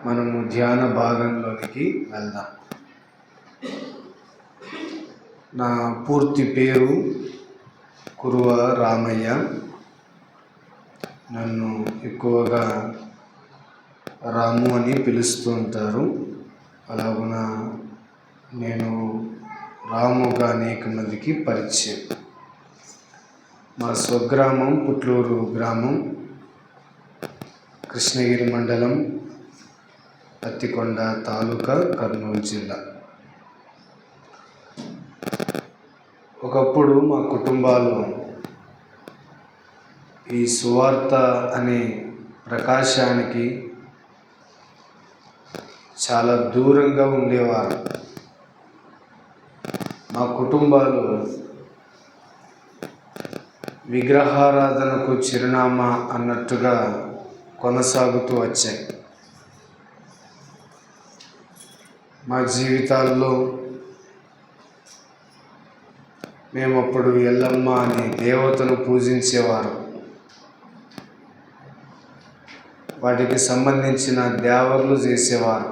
మనము ధ్యాన భాగంలోనికి వెళ్దాం. నా పూర్తి పేరు కురువ రామయ్య. నన్ను ఎక్కువగా రాము అని పిలుస్తూ ఉంటారు. అలాగున నేను రాముగా అనేక మందికి పరిచయం. మా స్వగ్రామం పుట్లూరు గ్రామం, కృష్ణగిరి మండలం, పత్తికొండ తాలూకా, కర్నూలు జిల్లా. ఒకప్పుడు మా కుటుంబాలు ఈ సువార్త అనే ప్రకాశానికి చాలా దూరంగా ఉండేవారు. మా కుటుంబాలు విగ్రహారాధనకు చిరునామా అన్నట్టుగా కొనసాగుతూ వచ్చాయి. మా జీవితాల్లో మేము అప్పుడు ఎల్లమ్మ అనే దేవతను పూజించేవారు. వాటికి సంబంధించిన దేవర్లు చేసేవారు,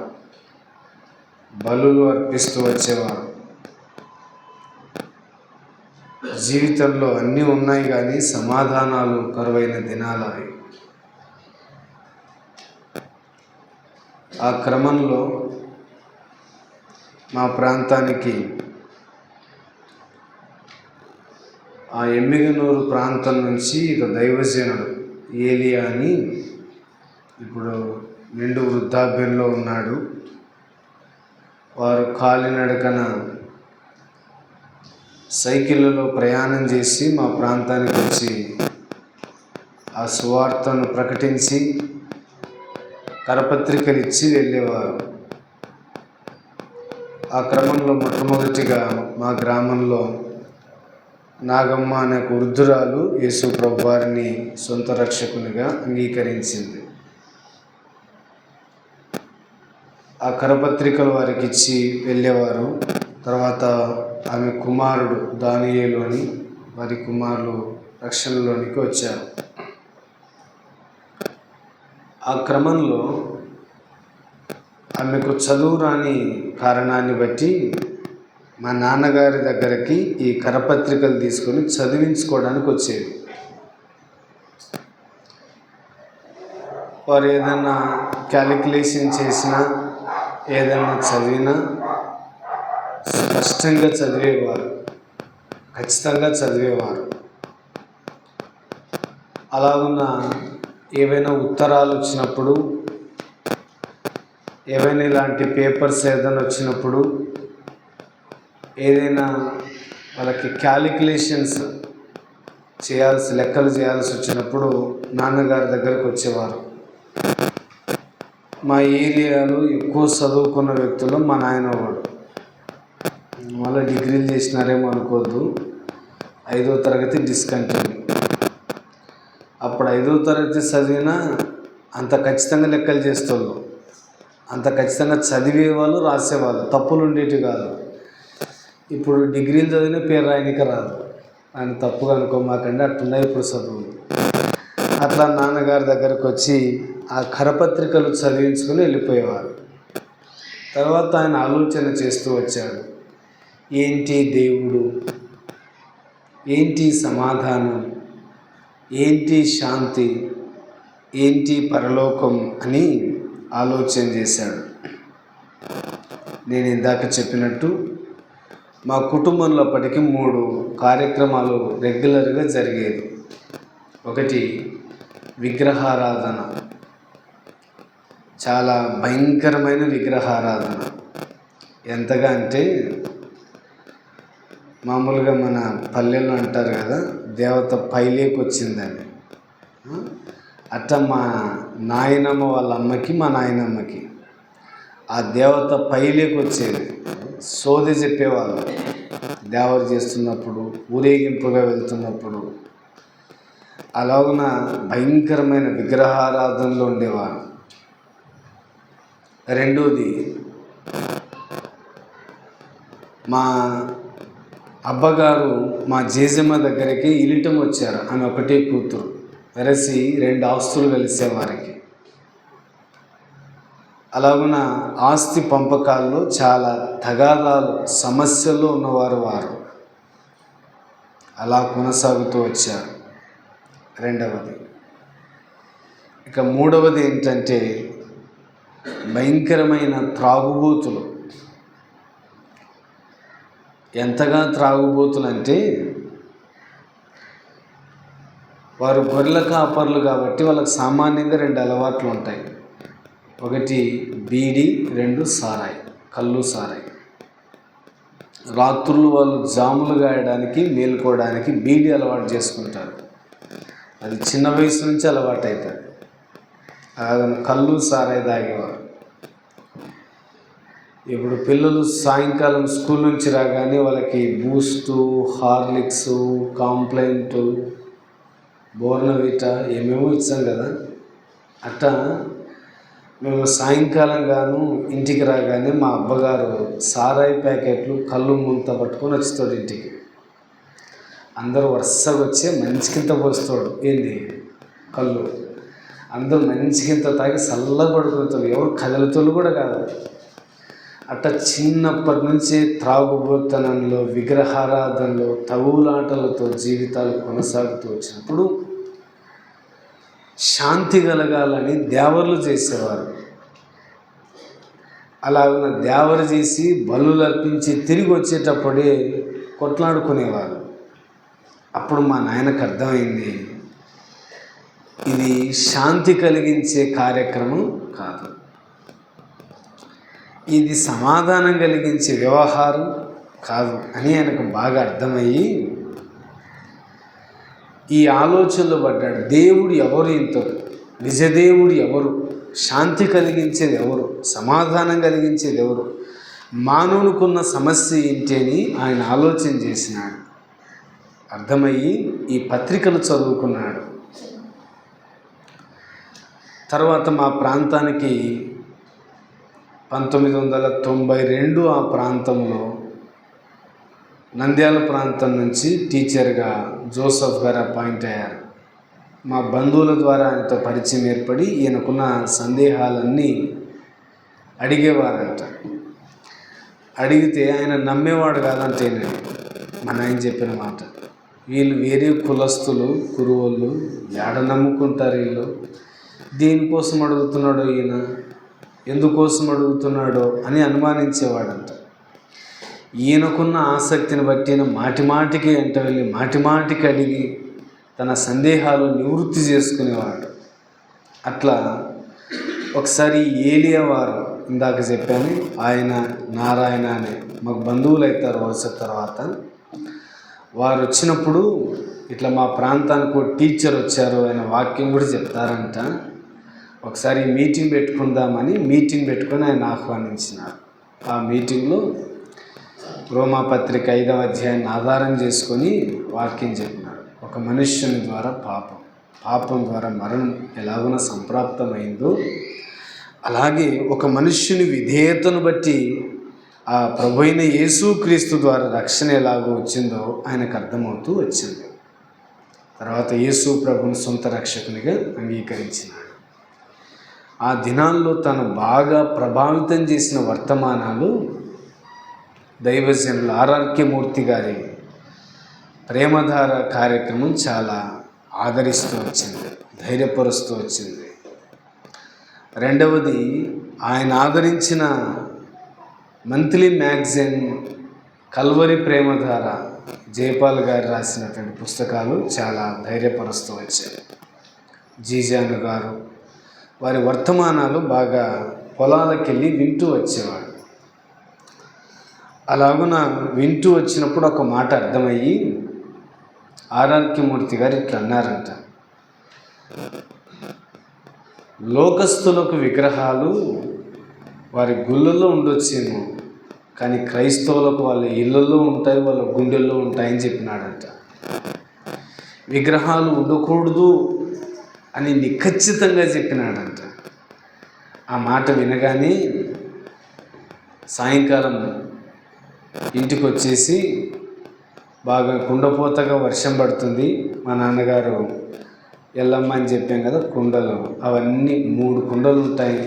బలులు అర్పిస్తూ వచ్చేవారు. జీవితంలో అన్నీ ఉన్నాయి కానీ సమాధానాలు కరువైన దినాలు అవి. ఆ క్రమంలో మా ప్రాంతానికి ఆ ఎమ్మిగనూరు ప్రాంతం నుంచి ఇక దైవజనుడు ఏలియా అని, ఇప్పుడు నిండు వృద్ధాప్యంలో ఉన్నాడు. వారు కాలినడకన సైకిళ్ళలో ప్రయాణం చేసి మా ప్రాంతానికి వచ్చి ఆ సువార్తను ప్రకటించి కరపత్రికలు ఇచ్చి వెళ్ళేవారు. ఆ క్రమంలో మొట్టమొదటిగా మా గ్రామంలో నాగమ్మ అనే వృద్ధురాలు యేసు ప్రభు వారిని సొంత రక్షకునిగా అంగీకరించింది. ఆ కరపత్రికలు వారికి ఇచ్చి వెళ్ళేవారు. తర్వాత ఆమె కుమారుడు దానియేలు అని, వారి కుమారులు రక్షణలోనికి వచ్చారు. ఆ క్రమంలో ఆమెకు చదువు రాని కారణాన్ని బట్టి మా నాన్నగారి దగ్గరికి ఈ కరపత్రికలు తీసుకొని చదివించుకోవడానికి వచ్చేది. వారు ఏదైనా క్యాలిక్యులేషన్ చేసినా, ఏదైనా చదివినా స్పష్టంగా చదివేవారు, ఖచ్చితంగా చదివేవారు. అలాగున్న ఏవైనా ఉత్తరాలు వచ్చినప్పుడు, ఏవైనా ఇలాంటి పేపర్స్ ఏదైనా వచ్చినప్పుడు, ఏదైనా వాళ్ళకి క్యాలిక్యులేషన్స్ లెక్కలు చేయాల్సి వచ్చినప్పుడు నాన్నగారి దగ్గరకు వచ్చేవారు. మా ఏరియాలో ఎక్కువ చదువుకున్న వ్యక్తులు మా నాయన వాడు. మళ్ళీ డిగ్రీలు చేసినారేమో అనుకోవద్దు, 5వ తరగతి డిస్కంటిన్యూ. అప్పుడు 5వ తరగతి చదివినా అంత ఖచ్చితంగా లెక్కలు చేసేవాళ్ళు, అంత ఖచ్చితంగా చదివేవాళ్ళు, రాసేవాళ్ళు, తప్పులు ఉండేవి కాదు. ఇప్పుడు డిగ్రీలు చదివిన పేరు రాయనికి రాదు. ఆయన తప్పుగా అనుకోమాకండి, అట్టున్నాయి ఇప్పుడు చదువులు. అట్లా నాన్నగారి దగ్గరకు వచ్చి ఆ కరపత్రికలు చదివించుకొని వెళ్ళిపోయేవారు. తర్వాత ఆయన ఆలోచన చేస్తూ వచ్చాడు, ఏంటి దేవుడు, ఏంటి సమాధానం, ఏంటి శాంతి, ఏంటి పరలోకం అని ఆలోచన చేశాడు. నేను ఇందాక చెప్పినట్టు మా కుటుంబంలో అప్పటికి 3 కార్యక్రమాలు రెగ్యులర్గా జరిగేవి. ఒకటి విగ్రహారాధన, చాలా భయంకరమైన విగ్రహారాధన. ఎంతగా అంటే మామూలుగా మన పల్లెల్లో అంటారు కదా, దేవత పైలేకి వచ్చిందని. అట్లా మా నాయనమ్మ వాళ్ళ అమ్మకి, మా నాయనమ్మకి ఆ దేవత పైలేకి వచ్చేది. సోది చెప్పేవాళ్ళు దేవత చేస్తున్నప్పుడు, ఊరేగింపుగా వెళ్తున్నప్పుడు. అలాగున భయంకరమైన విగ్రహారాధనలో ఉండేవారు. రెండోది, మా అబ్బగారు మా జేజమ్మ దగ్గరికి ఇలిటం వచ్చారు. ఆమె ఒకటే కూతురు, వెరసి 2 ఆస్తులు కలిసే వారికి. అలాగున ఆస్తి పంపకాల్లో చాలా తగాదాలు సమస్యల్లో ఉన్నవారు వారు అలా కొనసాగుతూ వచ్చారు. రెండవది. ఇక మూడవది ఏంటంటే భయంకరమైన త్రాగుబోతులు. ఎంతగా త్రాగుబోతులు అంటే వారు గొర్రెల కాపర్లు కాబట్టి వాళ్ళకి సామాన్యంగా 2 అలవాట్లు ఉంటాయి. ఒకటి బీడి, 2 సారాయి, కళ్ళు సారాయి. రాత్రులు వాళ్ళు జాములు గాయడానికి మేలుకోవడానికి బీడి అలవాటు చేసుకుంటారు. అది చిన్న వయసు నుంచి అలవాటు అవుతుంది. కళ్ళు సారాయి తాగేవారు. ఇప్పుడు పిల్లలు సాయంకాలం స్కూల్ నుంచి రాగానే వాళ్ళకి బూస్టు, హార్లిక్స్, కాంప్లైంట్, బోర్నవిటా ఏమేమో ఇచ్చాం కదా. అట్టా మేము సాయంకాలం గాను ఇంటికి రాగానే మా అబ్బగారు సారాయి ప్యాకెట్లు, కళ్ళు ముంత పట్టుకొని వచ్చేస్తాడు ఇంటికి. అందరూ వరుసగా వచ్చి మంచికింత పోస్తాడు. ఏంది కళ్ళు. అందరూ మంచికింత తాగి చల్లగా పడుకుంటారు. ఎవరు కదలతోళ్ళు కూడా కాదు. అట్లా చిన్నప్పటి నుంచి త్రాగుబోతనంలో, విగ్రహారాధనలో, తగులాటలతో జీవితాలు కొనసాగుతూ వచ్చినప్పుడు శాంతి కలగాలని దేవర్లు చేసేవారు. అలాగ దేవరు చేసి బలులు అర్పించి తిరిగి వచ్చేటప్పుడే కొట్లాడుకునేవారు. అప్పుడు మా నాయనకు అర్థమైంది, ఇది శాంతి కలిగించే కార్యక్రమం కాదు, ఇది సమాధానం కలిగించే వ్యవహారం కాదు అని ఆయనకు బాగా అర్థమయ్యి ఈ ఆలోచనలో పడ్డాడు. దేవుడు ఎవరు, ఇంత నిజదేవుడు ఎవరు, శాంతి కలిగించేది ఎవరు, సమాధానం కలిగించేది ఎవరు, మానవునికున్న సమస్య ఏంటి అని ఆయన ఆలోచన చేసినాడు. అర్థమయ్యి ఈ పత్రికలు చదువుకున్నాడు. తర్వాత మా ప్రాంతానికి 1992 ఆ ప్రాంతంలో నంద్యాల ప్రాంతం నుంచి టీచర్గా జోసఫ్ గారు అపాయింట్ అయ్యారు. మా బంధువుల ద్వారా ఆయనతో పరిచయం ఏర్పడి ఈయనకున్న సందేహాలన్నీ అడిగేవారంట. అడిగితే ఆయన నమ్మేవాడు కాదంటే మన ఆయన చెప్పిన మాట, వీళ్ళు వేరే కులస్తులు, కురువోళ్ళు, ఏడ నమ్ముకుంటారు వీళ్ళు, దేనికోసం అడుగుతున్నాడో ఈయన, ఎందుకోసం అడుగుతున్నాడో అని అనుమానించేవాడంట. ఈయనకున్న ఆసక్తిని బట్టి ఈయన మాటిమాటికి వెంట వెళ్ళి మాటిమాటికి అడిగి తన సందేహాలు నివృత్తి చేసుకునేవాడు. అట్లా ఒకసారి ఏలియా వారు, ఇందాక చెప్పాను, ఆయన నారాయణ అనే మాకు బంధువులు అవుతారు వరుస తర్వాత, వారు వచ్చినప్పుడు ఇట్లా మా ప్రాంతానికి ఒక టీచర్ వచ్చారు, ఆయన వాక్యం కూడా చెప్తారంట. ఒకసారి మీటింగ్ పెట్టుకుందామని మీటింగ్ పెట్టుకొని ఆయన ఆహ్వానించినారు. ఆ మీటింగ్లో రోమాపత్రిక 5వ అధ్యాయాన్ని ఆధారం చేసుకొని వాక్యం చెప్పినాడు. ఒక మనుష్యుని ద్వారా పాపం ద్వారా మరణం ఎలాగున సంప్రాప్తమైందో అలాగే ఒక మనుష్యుని విధేయతను బట్టి ఆ ప్రభువైన యేసుక్రీస్తు ద్వారా రక్షణ ఎలాగో వచ్చిందో ఆయనకు అర్థమవుతూ వచ్చింది. తర్వాత యేసు ప్రభుని సొంత రక్షకునిగా అంగీకరించినాడు. ఆ దినాల్లో తను బాగా ప్రభావితం చేసిన వర్తమానాలు దైవజనులు ఆర్ఆర్కే మూర్తి గారి ప్రేమధార కార్యక్రమం చాలా ఆదరిస్తూ వచ్చింది, ధైర్యపరుస్తూ వచ్చింది. రెండవది, ఆయన ఆదరించిన మంత్లీ మ్యాగజైన్ కల్వరి ప్రేమధార జయపాల్ గారు రాసినటువంటి పుస్తకాలు చాలా ధైర్యపరుస్తూ వచ్చాయి. జీజాను గారు వారి వర్తమానాలు బాగా పొలాలకు వెళ్ళి వింటూ వచ్చేవాడు. అలాగున వింటూ వచ్చినప్పుడు ఒక మాట అర్థమయ్యి ఆర్ఆర్కే మూర్తి గారు ఇట్లా అన్నారంట, లోకస్తులకు విగ్రహాలు వారి గుళ్ళల్లో ఉండొచ్చేమో, కానీ క్రైస్తవులకు వాళ్ళ ఇళ్ళల్లో ఉంటాయి, వాళ్ళ గుండెల్లో ఉంటాయని చెప్పినాడంట. విగ్రహాలు ఉండకూడదు అని నిఖచ్చితంగా చెప్పినాడంట. ఆ మాట వినగానే సాయంకాలం ఇంటికి వచ్చేసి బాగా కుండపోతగా వర్షం పడుతుంది. మా నాన్నగారు ఎల్లమ్మ అని చెప్పాం కదా, కుండలు అవన్నీ 3 కుండలు ఉంటాయి,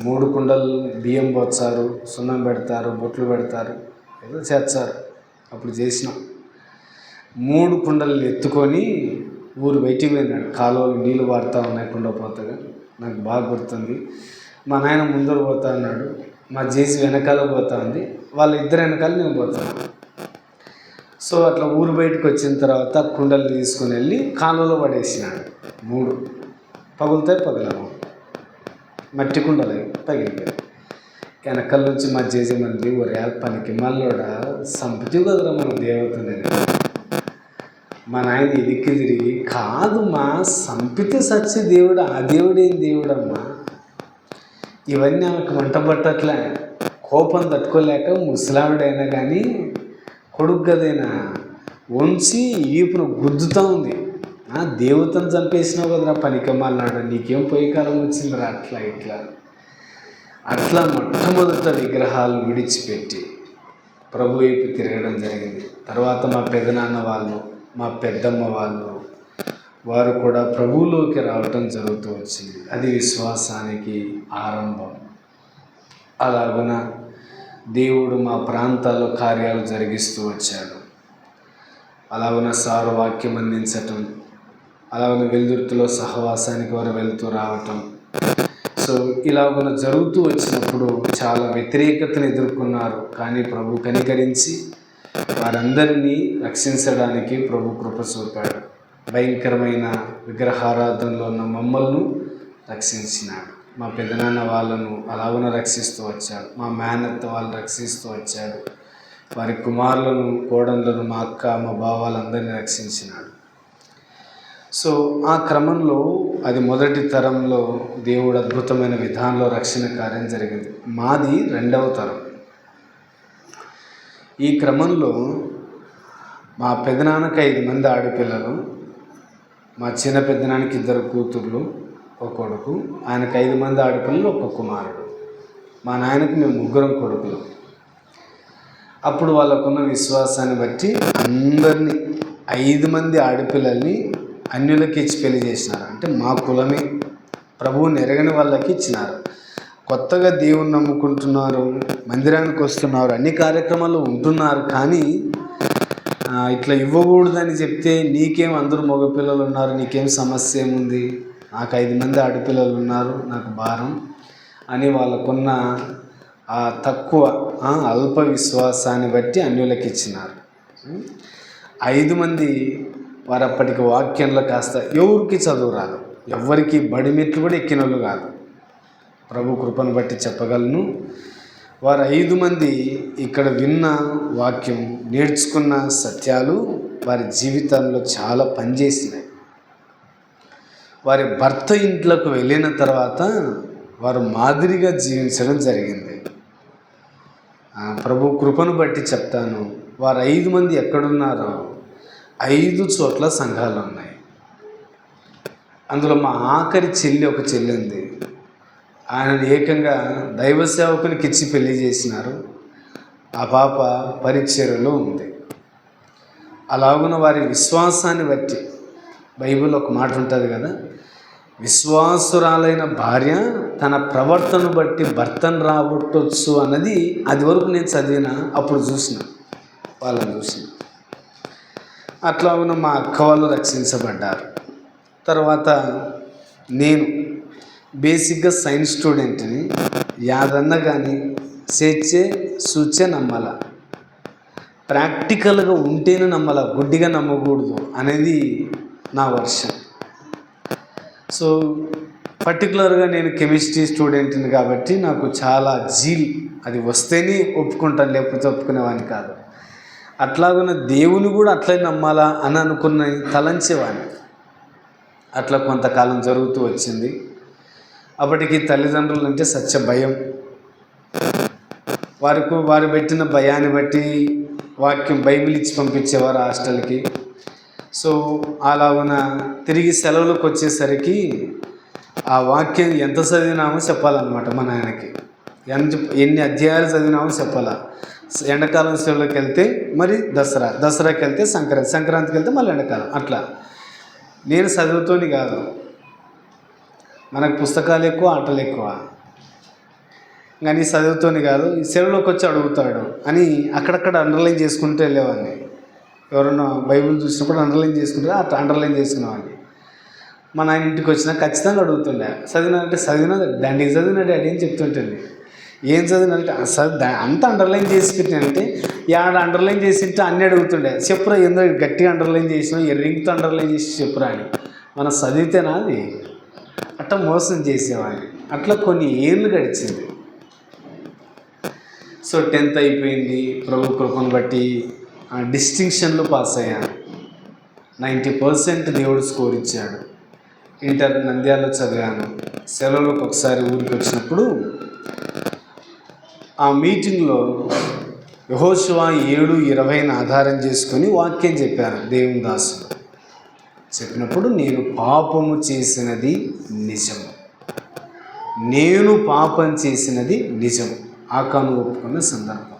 3 కుండలు బియ్యం పోస్తారు, సున్నం పెడతారు, బొట్లు పెడతారు, ఏదో చేస్తారు. అప్పుడు చేసినాం. 3 కుండలు ఎత్తుకొని ఊరు బయటికి పోయినాడు. కాలువలు నీళ్ళు పారుతూ ఉన్నాయి కుండపోతగా. నాకు బాగా గుర్తుంది. మా నాయన ముందర పోతా ఉన్నాడు, మా జేసి వెనకాల పోతా ఉంది. వాళ్ళ ఇద్దరు వెనకాల నేను పోతాను. సో అట్లా ఊరు బయటకు వచ్చిన తర్వాత కుండలు తీసుకుని వెళ్ళి కాలువలో పడేసినాడు. 3 పగులుతాయి, పగలవు, మట్టి కుండలు పగిలిపోయాయి. వెనకాల నుంచి మా జేజీ మంది ఒరే పనికి మళ్ళోడా సంపతి కదరా మన దేవతని. మా నాయన ఎదిక్కి తిరిగి కాదు మా సంపితే సత్య దేవుడు, ఆ దేవుడేం దేవుడమ్మా. ఇవన్నీ ఆమెకు మంట పట్టట్లే. కోపం తట్టుకోలేక ముసలావిడైనా కానీ కొడుకు గదైనా వంచి ఈపును గుద్దుతూ ఉంది. దేవతను చంపేసినావు కదరా పనికమ్మన్నాడు, నీకేం పోయి కాలం వచ్చిందిరా అట్లా ఇట్లా. అట్లా మొట్టమొదట విగ్రహాలు విడిచిపెట్టి ప్రభు వైపు తిరగడం జరిగింది. తర్వాత మా పెదనాన్న వాళ్ళు, మా పెద్దమ్మ వాళ్ళు, వారు కూడా ప్రభువులోకి రావటం జరుగుతూ వచ్చింది. అది విశ్వాసానికి ఆరంభం. అలాగున దేవుడు మా ప్రాంతాల్లో కార్యాలు జరిగిస్తూ వచ్చాడు. అలాగున సారు వాక్యం అందించటం, అలాగున వెల్దుర్తిలో సహవాసానికి వారు వెళ్తూ రావటం. సో ఇలాగున జరుగుతూ వచ్చినప్పుడు చాలా వ్యతిరేకతను ఎదుర్కొన్నారు. కానీ ప్రభు కనికరించి వారందరినీ రక్షించడానికి ప్రభు కృప చూపాడు. భయంకరమైన విగ్రహారాధనలో ఉన్న మమ్మల్ని రక్షించినాడు. మా పెదనాన్న వాళ్ళను అలాగున రక్షిస్తూ వచ్చాడు. మా మేనత్త వాళ్ళు రక్షిస్తూ వచ్చాడు. వారి కుమారులను, కోడళ్ళను, మా అక్క, మా బావ వాళ్ళందరినీ రక్షించినాడు. సో ఆ క్రమంలో అది మొదటి తరంలో దేవుడు అద్భుతమైన విధానంలో రక్షణ కార్యం జరిగింది. మాది 2వ తరం. ఈ క్రమంలో మా పెదనాన్నకి 5 మంది ఆడపిల్లలు, మా చిన్న పెద్దనాన్నకి 2 కూతుర్లు, ఒక కొడుకు. ఆయనకు 5 మంది ఆడపిల్లలు, ఒక కుమారుడు. మా నాయనకి మేము 3 కొడుకులు. అప్పుడు వాళ్ళకున్న విశ్వాసాన్ని బట్టి అందరినీ 5 మంది ఆడపిల్లల్ని అన్యులకి ఇచ్చి పెళ్లి చేసినారు. అంటే మా కులమే, ప్రభువుని ఎరగని వాళ్ళకి ఇచ్చినారు. కొత్తగా దేవుని నమ్ముకుంటున్నారు, మందిరానికి వస్తున్నారు, అన్ని కార్యక్రమాలు ఉంటున్నారు. కానీ ఇట్లా ఇవ్వకూడదని చెప్తే నీకేం అందరూ మగపిల్లలు ఉన్నారు, నీకేం సమస్య ఏముంది, నాకు 5 మంది ఆడపిల్లలు ఉన్నారు, నాకు భారం అని వాళ్ళకున్న ఆ తక్కువ అల్ప విశ్వాసాన్ని బట్టి అన్యులకి ఇచ్చినారు. 5 మంది వారు అప్పటికి వాక్యంలో కాస్త ఎవరికి చదువు రాదు, ఎవరికి బడి మెట్లు కూడా ఎక్కిన వాళ్ళు కాదు. ప్రభు కృపను బట్టి చెప్పగలను. వారు 5 మంది ఇక్కడ విన్న వాక్యం, నేర్చుకున్న సత్యాలు వారి జీవితంలో చాలా పనిచేసినాయి. వారి భర్త ఇంట్లోకి వెళ్ళిన తర్వాత వారు మాదిరిగా జీవించడం జరిగింది. ప్రభు కృపను బట్టి చెప్తాను. వారు 5 మంది ఎక్కడున్నారో 5 చోట్ల సంఘాలు ఉన్నాయి. అందులో మా ఆఖరి చెల్లి ఒక చెల్లి ఉంది. ఆయన ఏకంగా దైవ సేవకునికి ఇచ్చి పెళ్లి చేసినారు. ఆ పాప పరిచర్యలో ఉంది. అలాగున వారి విశ్వాసాన్ని బట్టి బైబిల్లో ఒక మాట ఉంటుంది కదా, విశ్వాసురాలైన భార్య తన ప్రవర్తన బట్టి భర్తను రాబట్టొచ్చు అన్నది అది వరకు నేను చదివిన అప్పుడు చూసిన, వాళ్ళని చూసిన. అట్లా ఉన్న మా అక్క వాళ్ళు రక్షించబడ్డారు. తర్వాత నేను బేసిక్గా సైన్స్ స్టూడెంట్ని, యాదన్న కానీ చేర్చే సూచే నమ్మాల, ప్రాక్టికల్గా ఉంటేనే నమ్మాల, గుడ్డిగా నమ్మకూడదు అనేది నా వర్షన్. సో పర్టికులర్గా నేను కెమిస్ట్రీ స్టూడెంట్ని కాబట్టి నాకు చాలా జీల్, అది వస్తేనే ఒప్పుకుంటాను, లేకపోతే ఒప్పుకునేవాడిని కాదు. అట్లాగున్న దేవుని కూడా అట్లే నమ్మాలా అని అనుకున్న తలంచేవాడిని. అట్లా కొంతకాలం జరుగుతూ వచ్చింది. అప్పటికి తల్లిదండ్రులు అంటే సత్య భయం. వారు పెట్టిన భయాన్ని బట్టి వాక్యం బైబిల్ ఇచ్చి పంపించేవారు హాస్టల్కి. సో అలాగున తిరిగి సెలవులకు వచ్చేసరికి ఆ వాక్యం ఎంత చదివినామో చెప్పాలన్నమాట. మా నాయనకి ఎన్ని అధ్యాయాలు చదివినామో చెప్పాలా. ఎండాకాలం సెలవులకు వెళ్తే మరి దసరాకి వెళ్తే సంక్రాంతికి వెళ్తే మళ్ళీ ఎండాకాలం. అట్లా నేను చదువుతోని కాదు, మనకు పుస్తకాలు ఎక్కువ, ఆటలు ఎక్కువ. కానీ చదువుతోని కాదు, ఈ సెలవులోకి వచ్చి అడుగుతాడు అని అక్కడక్కడ అండర్లైన్ చేసుకుంటూ వెళ్ళేవాడిని. ఎవరన్నా బైబిల్ చూసినప్పుడు అండర్లైన్ చేసుకుంటే అట్లా అండర్లైన్ చేసుకునేవాడిని. మా నాయన ఇంటికి వచ్చినా ఖచ్చితంగా అడుగుతుండే, చదివినాడంటే చదివినా దండికి చదివిన డాడీ అని చెప్తుంటుంది. ఏం చదివినంటే అంత అండర్లైన్ చేసి పెట్టినంటే యాడ అండర్లైన్ చేసింటే అన్నీ అడుగుతుండే, చెప్పురా ఏందో గట్టిగా అండర్లైన్ చేసినా రింగ్తో అండర్లైన్ చేసి చెప్పురా అని. మనం చదివితేనా అది అట్లా మోసం చేసేవాడిని. అట్లా కొన్ని ఏళ్ళు గడిచింది. సో 10th అయిపోయింది, ప్రభు కృపను బట్టి డిస్టింక్షన్లో పాస్ అయ్యాను. 90% దేవుడు స్కోర్ ఇచ్చాడు. ఇంటర్ నంద్యాలలో చదివాను. సెలవులకు ఒకసారి ఊరికి వచ్చినప్పుడు ఆ మీటింగ్లో యెహోషువ 7:20 ఆధారం చేసుకొని వాక్యం చెప్పారు దేవుని దాసులు. చెప్పినప్పుడు నేను పాపము చేసినది నిజం, నేను పాపం చేసినది నిజం ఆకాను ఒప్పుకున్న సందర్భం.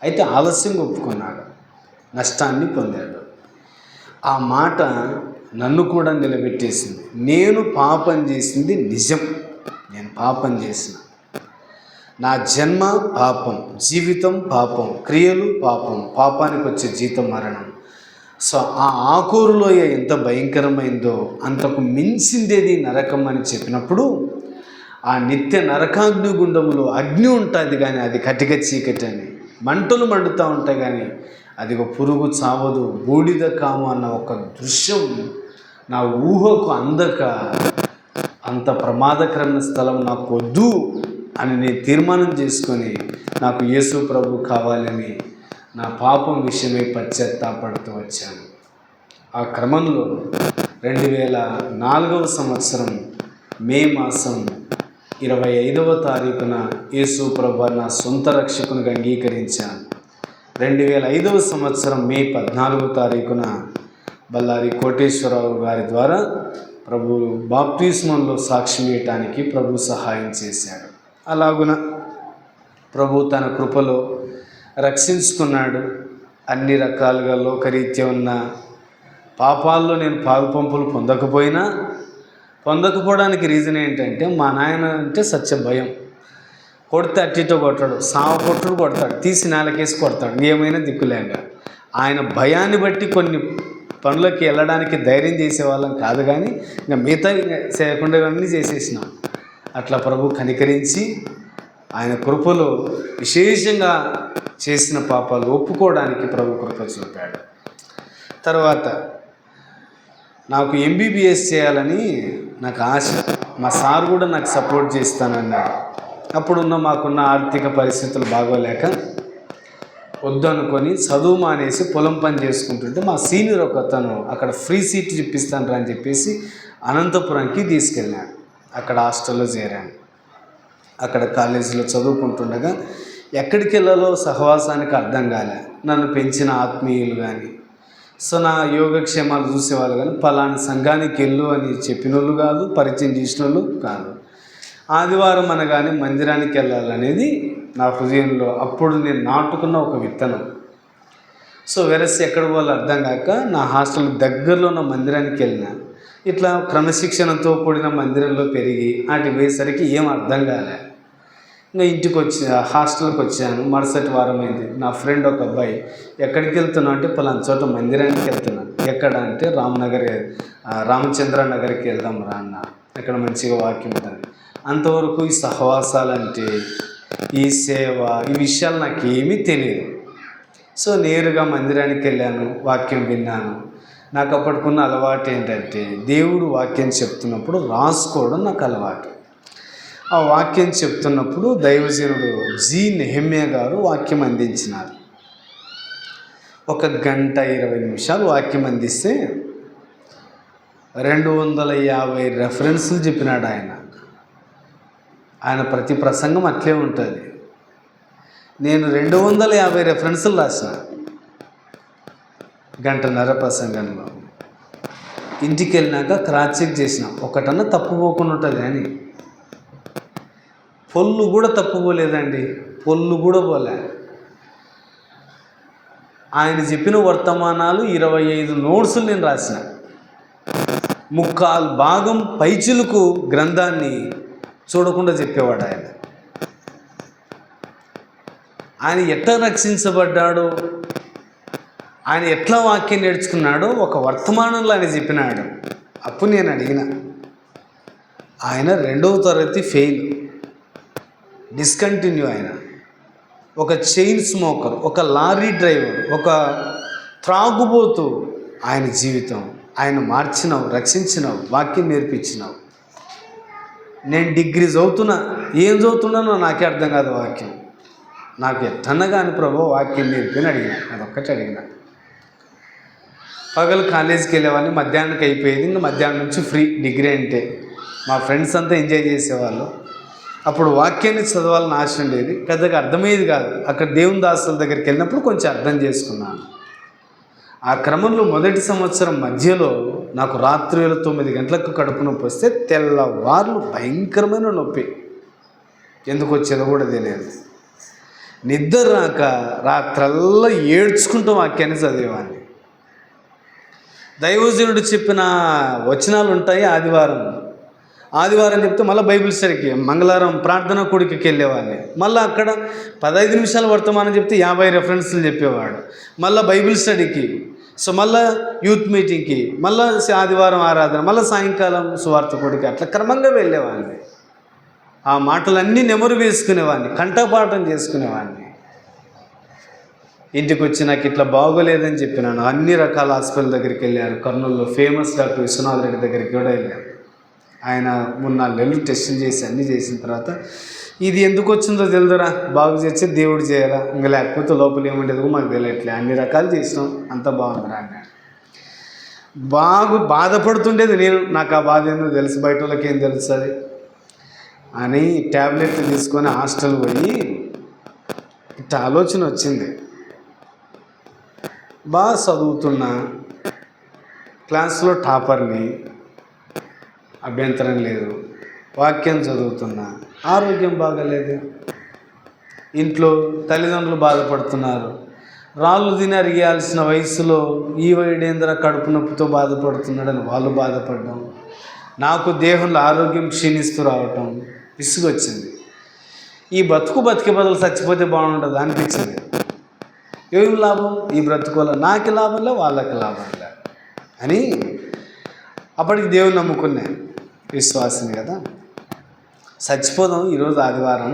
అయితే ఆలస్యంగా ఒప్పుకున్నాడు, నష్టాన్ని పొందాడు. ఆ మాట నన్ను కూడా నిలబెట్టేసింది. నేను పాపం చేసింది నిజం, నేను పాపం చేసిన, నా జన్మ పాపం, జీవితం పాపం, క్రియలు పాపం, పాపానికి వచ్చే జీతం మరణం. సో ఆ ఆకూరులోయ ఎంత భయంకరమైందో అంతకు మించిందేది నరకం అని చెప్పినప్పుడు, ఆ నిత్య నరకాగ్ని గుండములో అగ్ని ఉంటుంది కానీ అది కటిక చీకటి అని, మంటలు మండుతూ ఉంటాయి కానీ అది ఒక పురుగు చావదు, బూడిద కాము అన్న ఒక దృశ్యం నా ఊహకు అందక, అంత ప్రమాదకరమైన స్థలం నాకు వద్దు అని నేను తీర్మానం చేసుకొని నాకు యేసు ప్రభు కావాలని నా పాపం విషయమై పశ్చాత్తాపడుతూ వచ్చాను. ఆ క్రమంలో 2004వ సంవత్సరం మే మాసం 25వ తారీఖున యేసు ప్రభు నా సొంత రక్షకునిగా అంగీకరించాను. 2005వ సంవత్సరం మే 14వ తారీఖున బళ్ళారి కోటేశ్వరరావు గారి ద్వారా ప్రభు బాప్తిస్మంలో సాక్ష్యం ఇవ్వటానికి ప్రభు సహాయం చేశాడు. అలాగున ప్రభు తన కృపలో రక్షించుకున్నాడు. అన్ని రకాలుగా లోకరీత్యా ఉన్న పాపాల్లో నేను పాలుపంపులు పొందకపోవడానికి రీజన్ ఏంటంటే మా నాయన అంటే సత్య భయం. కొడితే అట్టితో కొట్టాడు, సావ కొడతాడు, తీసి నేలకేసి కొడతాడు, ఏమైనా దిక్కులేక. ఆయన భయాన్ని బట్టి కొన్ని పనులకి వెళ్ళడానికి ధైర్యం చేసేవాళ్ళం కాదు, కానీ ఇంకా మిగతా చేయకుండా అన్నీ చేసేసినాం. అట్లా ప్రభు కనికరించి ఆయన కృపలో విశేషంగా చేసిన పాపాలు ఒప్పుకోవడానికి ప్రభు కృప చూపాడు. తర్వాత నాకు MBBS చేయాలని నాకు ఆశ. మా సార్ కూడా నాకు సపోర్ట్ చేస్తానన్నాడు. మాకున్న ఆర్థిక పరిస్థితులు బాగోలేక వద్దనుకొని చదువు మానేసి పొలం పని చేసుకుంటుంటే మా సీనియర్ ఒక అతను అక్కడ ఫ్రీ సీట్ చూపిస్తాను అని చెప్పేసి అనంతపురంకి తీసుకెళ్ళాడు. అక్కడ హాస్టల్లో చేరాను. అక్కడ కాలేజీలో చదువుకుంటుండగా ఎక్కడికి వెళ్ళాలో సహవాసానికి అర్థం కాలే. నన్ను పెంచిన ఆత్మీయులు కానీ, సో నా యోగక్షేమాలు చూసేవాళ్ళు కానీ పలానా సంఘానికి వెళ్ళు అని చెప్పిన వాళ్ళు కాదు, పరిచయం చేసిన వాళ్ళు కాదు. ఆదివారం అనగానే మందిరానికి వెళ్ళాలనేది నా హృదయంలో అప్పుడు నేను నాటుకున్న ఒక విత్తనం. సో వెరసి ఎక్కడ పోవాలో అర్థం కాక నా హాస్టల్ దగ్గరలో ఉన్న మందిరానికి వెళ్ళిన. ఇట్లా క్రమశిక్షణతో కూడిన మందిరంలో పెరిగి అటు పోయేసరికి ఏం అర్థం కాలే. ఇంకా ఇంటికి హాస్టల్కి వచ్చాను. మరుసటి వారం అయింది. నా ఫ్రెండ్ ఒక అబ్బాయి ఎక్కడికి వెళ్తున్నావు అంటే పలానా చోట మందిరానికి వెళ్తున్నాను. ఎక్కడ అంటే రామచంద్ర నగర్కి వెళ్దాం రా అన్న, ఇక్కడ మంచిగా వాక్యం ఉంటుంది. అంతవరకు ఈ సహవాసాలంటే, ఈ సేవ, ఈ విషయాలు నాకేమీ తెలియదు. సో నేరుగా మందిరానికి వెళ్ళాను, వాక్యం విన్నాను. నాకు అప్పటికున్న అలవాటు ఏంటంటే దేవుడు వాక్యం చెప్తున్నప్పుడు రాసుకోవడం నాకు అలవాటు. ఆ వాక్యం చెప్తున్నప్పుడు దైవజనుడు జి నెహమ్యా గారు వాక్యం అందించినారు. 1 గంట 20 నిమిషాలు వాక్యం అందిస్తే 250 రెఫరెన్సులు చెప్పినాడు ఆయన. ప్రతి ప్రసంగం అట్లే ఉంటుంది. నేను 250 రెఫరెన్సులు రాసిన గంటన్నర ప్రసంగంలో. ఇంటికి వెళ్ళినాక క్రాస్ చెక్ చేసిన, ఒకటన్నా తప్పుపోకుండా ఉంటుంది అని. పొల్లు కూడా తప్పుపోలేదండి, పొల్లు కూడా పోలే. ఆయన చెప్పిన వర్తమానాలు 25 నోట్సులు నేను రాసిన. 3/4 భాగం పైచిలుకు గ్రంథాన్ని చూడకుండా చెప్పేవాడు ఆయన. ఆయన ఎట్లా రక్షించబడ్డాడు, ఆయన ఎట్లా వాక్యం నేర్చుకున్నాడో ఒక వర్తమానంలో ఆయన చెప్పినాడు. అప్పుడు నేను అడిగిన, ఆయన 2వ తరగతి ఫెయిల్, డిస్కంటిన్యూ. ఆయన ఒక చైన్ స్మోకర్, ఒక లారీ డ్రైవర్, ఒక త్రాగుబోతు. ఆయన జీవితం ఆయన మార్చినావు, రక్షించినావు, వాక్యం నేర్పించినావు. నేను డిగ్రీ చదువుతున్నా, ఏం చదువుతున్నానో నాకే అర్థం కాదు. వాక్యం నాకు ఎట్టన్నా కానీ ప్రభు వాక్యం నేర్పని అడిగిన, అదొక్కటి అడిగిన. పగలు కాలేజీకి వెళ్ళేవాడిని, మధ్యాహ్నానికి అయిపోయేది. ఇంకా మధ్యాహ్నం నుంచి ఫ్రీ. డిగ్రీ అంటే మా ఫ్రెండ్స్ అంతా ఎంజాయ్ చేసేవాళ్ళు. అప్పుడు వాక్యాన్ని చదవాలని ఆశ ఉండేది, పెద్దగా అర్థమయ్యేది కాదు. అక్కడ దేవుని దాసుల దగ్గరికి వెళ్ళినప్పుడు కొంచెం అర్థం చేసుకున్నాను. ఆ క్రమంలో మొదటి సంవత్సరం మధ్యలో నాకు రాత్రి 9 గంటలకు కడుపు నొప్పి వస్తే తెల్లవార్లు భయంకరమైన నొప్పి, ఎందుకు వచ్చేదో కూడా తెలియదు. నిద్ర రాక రాత్రల్లా ఏడ్చుకుంటూ వాక్యాన్ని చదివేవాడిని. దైవజనుడు చెప్పిన వచనాలు ఉంటాయి. ఆదివారం చెప్తే మళ్ళీ బైబిల్ స్టడీకి, మంగళవారం ప్రార్థన కూడికి వెళ్ళేవాడిని. మళ్ళీ అక్కడ 15 నిమిషాలు వర్తమానం చెప్తే 50 రెఫరెన్స్లు చెప్పేవాడు. మళ్ళీ బైబిల్ స్టడీకి, సో మళ్ళీ యూత్ మీటింగ్కి, మళ్ళీ ఆదివారం ఆరాధన, మళ్ళీ సాయంకాలం సువార్త కూడికి, అట్లా క్రమంగా వెళ్ళేవాడిని. ఆ మాటలన్నీ నెమరు వేసుకునేవాడిని, కంఠపాఠం చేసుకునేవాడిని. ఇంటికి వచ్చి నాకు ఇట్లా బాగోలేదని చెప్పినాను. అన్ని రకాల హాస్పిటల్ దగ్గరికి వెళ్ళాను. కర్నూలులో ఫేమస్ డాక్టర్ విశ్వనాథ్ రెడ్డి దగ్గరికి కూడా వెళ్ళాను. ఆయన 3-4 నెలలు టెస్టులు చేసి అన్నీ చేసిన తర్వాత, ఇది ఎందుకు వచ్చిందో తెలుదురా, బాగు చేసి దేవుడు చేయాలా, ఇంకా లేకపోతే లోపల ఏముండేది మాకు తెలియట్లే, అన్ని రకాలు చేసినాం, అంతా బాగుందిరా అన్నాడు. బాధపడుతుండేది నేను. నాకు ఆ బాధ ఏందో తెలుసు, బయట వాళ్ళకి ఏం తెలుస్తుంది అని ట్యాబ్లెట్లు తీసుకొని హాస్టల్ పోయి ఇట్లా ఆలోచన వచ్చింది. బాగా చదువుతున్నా, క్లాస్లో టాపర్ని, అభ్యంతరం లేదు, వాక్యం చదువుతున్నా, ఆరోగ్యం బాగాలేదు, ఇంట్లో తల్లిదండ్రులు బాధపడుతున్నారు, రాళ్ళు తిని అరిగేయాల్సిన వయసులో ఈ వైడేంద్ర కడుపు నొప్పితో బాధపడుతున్నాడని వాళ్ళు బాధపడడం, నాకు దేహంలో ఆరోగ్యం క్షీణిస్తూ రావటం విసుగొచ్చింది. ఈ బతికే బదులు చచ్చిపోతే బాగుంటుంది అనిపించింది. ఏం లాభం ఈ బ్రతుకోలే, నాకు లాభంలే వాళ్ళకి లాభంలే అని అప్పటికి దేవుని నమ్ముకున్నా, విశ్వాసం కదా. చచ్చిపోదాం ఈరోజు ఆదివారం,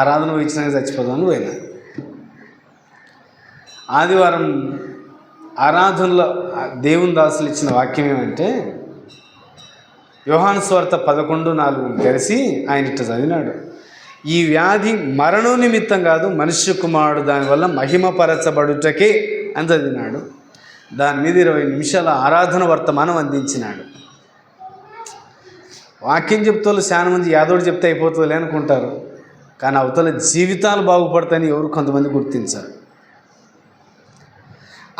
ఆరాధన ఇచ్చినాక చచ్చిపోదాం అని పోయినా. ఆదివారం ఆరాధనలో దేవుని దాసులు ఇచ్చిన వాక్యం ఏమంటే, యోహాను సువార్త 11:4 తెలిసి ఆయన ఇట్లా చదివినాడు, ఈ వ్యాధి మరణం నిమిత్తం కాదు, మనుష్య కుమారుడు దానివల్ల మహిమపరచబడుటకే అని చదివినాడు. దాని మీద 20 నిమిషాల ఆరాధన వర్తమానం అందించినాడు. వాక్యం చెప్తే చాలా మంది యాదవుడు చెప్తే అయిపోతుందిలే అనుకుంటారు, కానీ అవతల జీవితాలు బాగుపడతాయని ఎవరు కొంతమంది గుర్తించారు.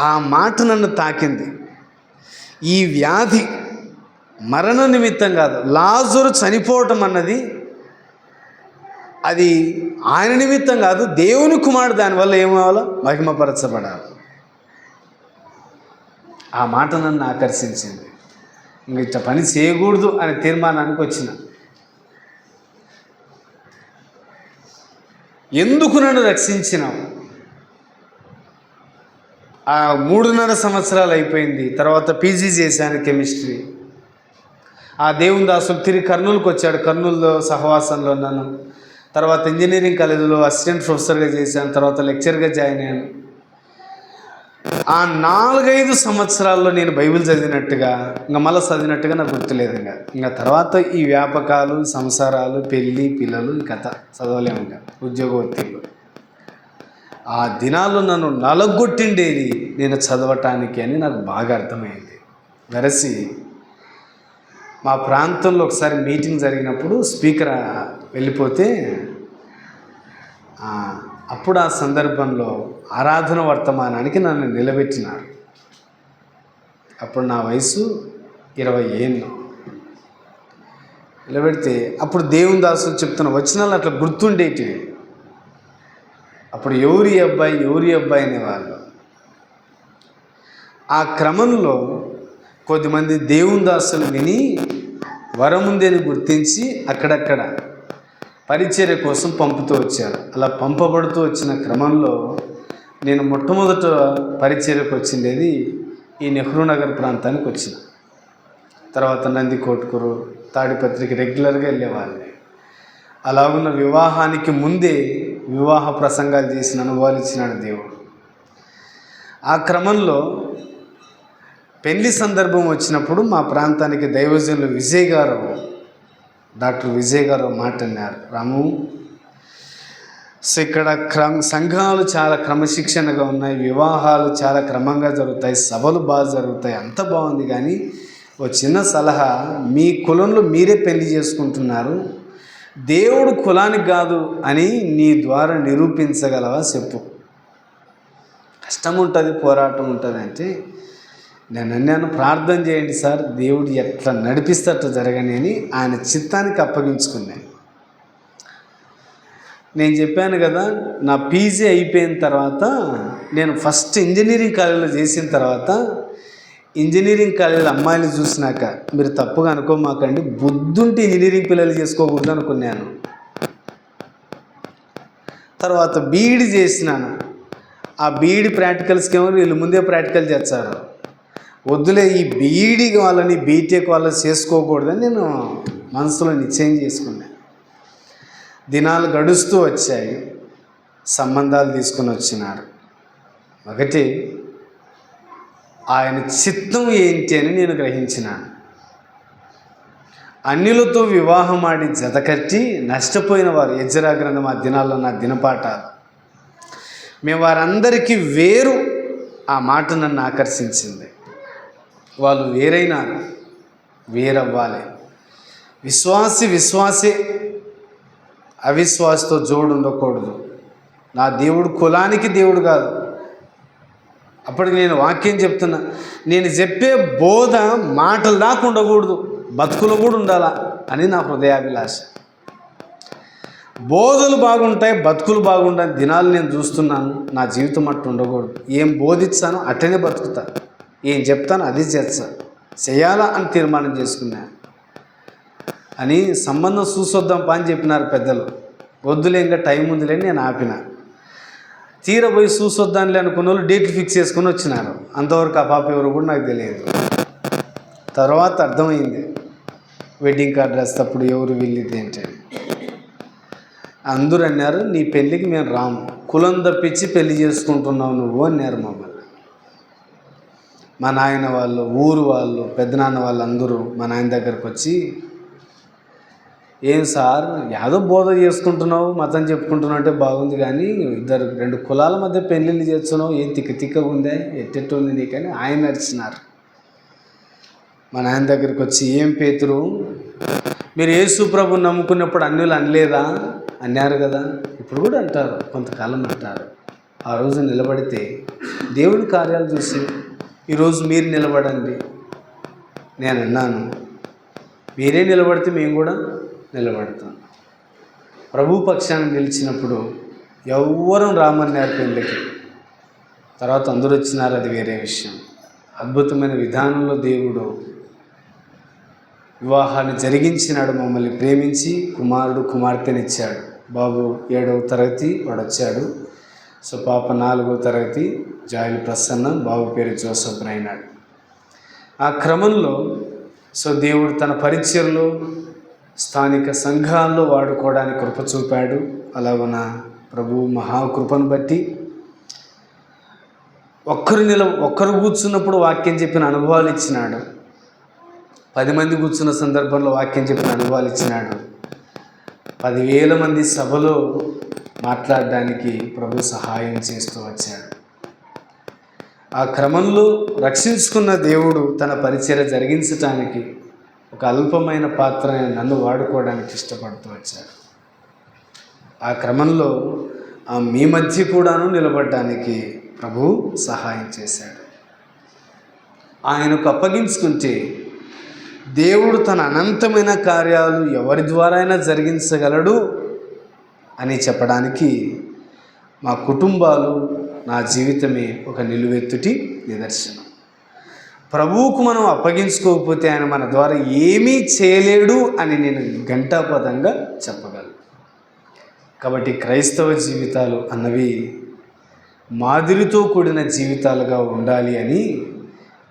ఆ మాట నన్ను తాకింది. ఈ వ్యాధి మరణ నిమిత్తం కాదు, లాజరు చనిపోవటం అన్నది అది ఆయన నిమిత్తం కాదు, దేవుని కుమారుడు దానివల్ల ఏమవ్వాలో మహిమపరచబడాలి. ఆ మాట నన్ను ఆకర్షించింది. ఇంక ఇట్లా పని చేయకూడదు అనే తీర్మానానికి వచ్చిన. ఎందుకు నన్ను రక్షించినావు? ఆ 3.5 సంవత్సరాలు అయిపోయింది. తర్వాత పీజీ చేశాను కెమిస్ట్రీ. ఆ దేవుని దాసులు తిరిగి కర్నూలుకి వచ్చాడు. కర్నూలులో సహవాసంలో ఉన్నాను. తర్వాత ఇంజనీరింగ్ కాలేజీలో అసిస్టెంట్ ప్రొఫెసర్గా చేశాను. తర్వాత లెక్చర్గా జాయిన్ అయ్యాను. ఆ 4-5 సంవత్సరాల్లో నేను బైబిల్ చదివినట్టుగా, ఇంకా మళ్ళీ చదివినట్టుగా నాకు గుర్తులేదు. ఇంకా తర్వాత ఈ వ్యాపకాలు, సంసారాలు, పెళ్ళి, పిల్లలు, ఈ కథ చదవలేము. ఇంకా ఉద్యోగ ఒత్తిళ్ళు. ఆ దినాల్లో నన్ను నలగొట్టిండేది నేను చదవటానికి అని నాకు బాగా అర్థమైంది. వెరసి మా ప్రాంతంలో ఒకసారి మీటింగ్ జరిగినప్పుడు స్పీకర్ వెళ్ళిపోతే, అప్పుడు ఆ సందర్భంలో ఆరాధన వర్తమానానికి నన్ను నిలబెట్టినారు. అప్పుడు నా వయసు 20 ఏళ్ళు. నిలబెడితే అప్పుడు దేవుని దాసులు చెప్తున్న వచనాలు అట్లా గుర్తుండేటివి. అప్పుడు ఎవరి అబ్బాయి అనేవాళ్ళు. ఆ క్రమంలో కొద్దిమంది దేవుని దాసులు విని వరముందేని గుర్తించి అక్కడక్కడ పరిచర్య కోసం పంపుతూ వచ్చారు. అలా పంపబడుతూ వచ్చిన క్రమంలో నేను మొట్టమొదట పరిచర్యకు వచ్చిండేది ఈ నెహ్రూ నగర్ ప్రాంతానికి వచ్చిన. తర్వాత నందికొట్కూరు, తాడిపత్రికి రెగ్యులర్గా వెళ్ళేవాళ్ళని. అలాగున్న వివాహానికి ముందే వివాహ ప్రసంగాలు చేసిన అనుభవాలు ఇచ్చినాడు దేవుడు. ఆ క్రమంలో పెళ్లి సందర్భం వచ్చినప్పుడు మా ప్రాంతానికి దైవజనులు విజయ్ గారు, డాక్టర్ విజయ్ గారు మాట అన్నారు, రాము సో ఇక్కడ సంఘాలు చాలా క్రమశిక్షణగా ఉన్నాయి, వివాహాలు చాలా క్రమంగా జరుగుతాయి, సభలు బాగా జరుగుతాయి, అంత బాగుంది, కానీ ఓ చిన్న సలహా, మీ కులంలో మీరే పెళ్లి చేసుకుంటున్నారు, దేవుడు కులానికి కాదు అని నీ ద్వారా నిరూపించగలవా చెప్పు. కష్టం ఉంటుంది, పోరాటం ఉంటుంది అంటే నేను అన్నాను, ప్రార్థన చేయండి సార్, దేవుడు ఎట్లా నడిపిస్తే అట్లా జరగని అని ఆయన చిత్తానికి అప్పగించుకున్నాను. నేను చెప్పాను కదా, నా పీజీ అయిపోయిన తర్వాత నేను ఫస్ట్ ఇంజనీరింగ్ కాలేజీలో చేసిన తర్వాత ఇంజనీరింగ్ కాలేజీలో అమ్మాయిలు చూసినాక మీరు తప్పుగా అనుకోమాకండి, బుద్ధుంటే ఇంజనీరింగ్ పిల్లలు చేసుకోకూడదు అనుకున్నాను. తర్వాత బీఈడి చేసినాను. ఆ బీఈడి ప్రాక్టికల్స్కి ఏమో వీళ్ళు ముందే ప్రాక్టికల్ చేస్తారు, వద్దులే ఈ బీఈడి వాళ్ళని బీటెక్ వాళ్ళని చేసుకోకూడదని నేను మనసులో నిశ్చయం చేసుకున్నాను. దినాలు గడుస్తూ వచ్చాయి, సంబంధాలు తీసుకొని వచ్చినారు. ఒకటి ఆయన చిత్తం ఏంటి అని నేను గ్రహించినాను. అన్యులతో వివాహం ఆడి జతకట్టి నష్టపోయిన వారు, యెజ్రా గ్రంథం ఆ దినాల్లో నా దినపాఠాలు, మేము వారందరికీ వేరు. ఆ మాట నన్ను ఆకర్షించింది. వాళ్ళు వేరైనారు, వేరవ్వాలి. విశ్వాసే, అవిశ్వాసతో జోడు ఉండకూడదు. నా దేవుడు కులానికి దేవుడు కాదు. అప్పటికి నేను వాక్యం చెప్తున్నా, నేను చెప్పే బోధ మాటలు దాకా ఉండకూడదు, బతుకులు కూడా ఉండాలా అని నా హృదయాభిలాష. బోధలు బాగుంటాయి, బతుకులు బాగుంటాయి దినాలు నేను చూస్తున్నాను. నా జీవితం అట్టు ఉండకూడదు. ఏం బోధిస్తానో అట్టనే బతుకుతా, ఏం చెప్తానో అది చేయాలా అని తీర్మానం చేసుకున్నాను. అని సంబంధం చూసొద్దాం పని చెప్పినారు పెద్దలు. వద్దులే, ఇంకా టైం ఉందిలే నేను ఆపిన. తీరపోయి చూసొద్దానులే అనుకున్న వాళ్ళు డేట్లు ఫిక్స్ చేసుకుని వచ్చినారు. అంతవరకు ఆ పాప ఎవరు కూడా నాకు తెలియదు. తర్వాత అర్థమైంది, వెడ్డింగ్ కార్డు రాసేటప్పుడు ఎవరు వెళ్ళింది ఏంటని. అందరూ అన్నారు, నీ పెళ్ళికి మేము రాము, కులం తప్పించి పెళ్లి చేసుకుంటున్నావు నువ్వు అన్నారు మమ్మల్ని. మా నాయన వాళ్ళు, ఊరు వాళ్ళు, పెద్దనాన్న వాళ్ళు అందరూ మా నాయన దగ్గరకు వచ్చి, ఏం సార్ యాదో బోధ చేసుకుంటున్నావు, మతం చెప్పుకుంటున్నావు అంటే బాగుంది, కానీ రెండు కులాల మధ్య పెళ్ళిళ్ళు చేస్తున్నావు, ఏం తిక్కగా ఉందే, ఎట్టెట్టు ఉంది నీకని ఆయన నడిచినారు. మా నాయన దగ్గరికి వచ్చి, ఏం పేతురు మీరు యేసు ప్రభుని నమ్ముకున్నప్పుడు అన్యులు అనలేదా అన్నారు కదా, ఇప్పుడు కూడా అంటారు, కొంతకాలం అంటారు. ఆ రోజు నిలబడితే దేవుడి కార్యాలు చూసి ఈరోజు మీరు నిలబడండి. నేను అన్నాను, మీరే నిలబడితే మేము కూడా నిలబడతాం. ప్రభు పక్షాన్ని నిలిచినప్పుడు ఎవ్వరూ రామన్నారు పెళ్ళికి. తర్వాత అందరూ వచ్చినారు, అది వేరే విషయం. అద్భుతమైన విధానంలో దేవుడు వివాహాన్ని జరిగించినాడు. మమ్మల్ని ప్రేమించి కుమారుడు కుమార్తెనిచ్చాడు. బాబు 7వ తరగతి వాడు వచ్చాడు. సో పాప 4వ తరగతి జాయిల్ ప్రసన్న, బాబు పేరు జోసఫ్ అయినాడు. ఆ క్రమంలో సో దేవుడు తన పరిచర్లో స్థానిక సంఘాల్లో వాడుకోవడానికి కృప చూపాడు. అలాగున ప్రభు మహాకృపను బట్టి ఒక్కరు కూర్చున్నప్పుడు వాక్యం చెప్పిన అనుభవాలు ఇచ్చినాడు. 10 మంది కూర్చున్న సందర్భంలో వాక్యం చెప్పిన అనుభవాలు ఇచ్చినాడు. 10,000 మంది సభలో మాట్లాడడానికి ప్రభు సహాయం చేస్తూ వచ్చాడు. ఆ క్రమంలో రక్షించుకున్న దేవుడు తన పరిచర్య జరిగించటానికి ఒక అల్పమైన పాత్రని నన్ను వాడుకోవడానికి ఇష్టపడుతూ వచ్చాడు. ఆ క్రమంలో మీ మధ్య కూడాను నిలబడడానికి ప్రభు సహాయం చేశాడు. ఆయనకు అప్పగించుకుంటే దేవుడు తన అనంతమైన కార్యాలు ఎవరి ద్వారా అయినా జరిగించగలడు అని చెప్పడానికి మా కుటుంబాలు, నా జీవితమే ఒక నిలువెత్తుటి నిదర్శనం. ప్రభువుకు మనం అప్పగించుకోకపోతే ఆయన మన ద్వారా ఏమీ చేయలేడు అని నేను ఘంటాపదంగా చెప్పగలను. కాబట్టి క్రైస్తవ జీవితాలు అన్నవి మాదిరితో కూడిన జీవితాలుగా ఉండాలి అని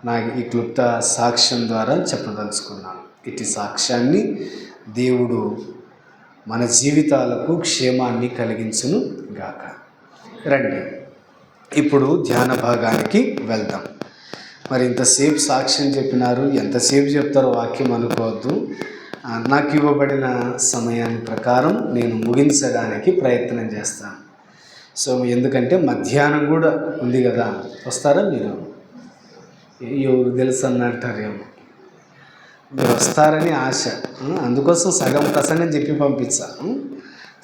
నాకు ఈ క్లుప్త సాక్ష్యం ద్వారా చెప్పదలుచుకున్నాను. ఇటు సాక్ష్యాన్ని దేవుడు మన జీవితాలకు క్షేమాన్ని కలిగించును గాక. రండి ఇప్పుడు ధ్యాన భాగానికి వెళ్దాం. మరి ఇంతసేపు సాక్ష్యం చెప్పినారు, ఎంతసేపు చెప్తారో వాక్యం అనుకోవద్దు. నాకు ఇవ్వబడిన సమయాన్ని ప్రకారం నేను ముగించడానికి ప్రయత్నం చేస్తాను. సో ఎందుకంటే మధ్యాహ్నం కూడా ఉంది కదా, వస్తారా మీరు? ఎవరు తెలుసు అన్నట్టారేమో, మీరు వస్తారని ఆశ. అందుకోసం సగం ప్రసంగం చెప్పి పంపించా,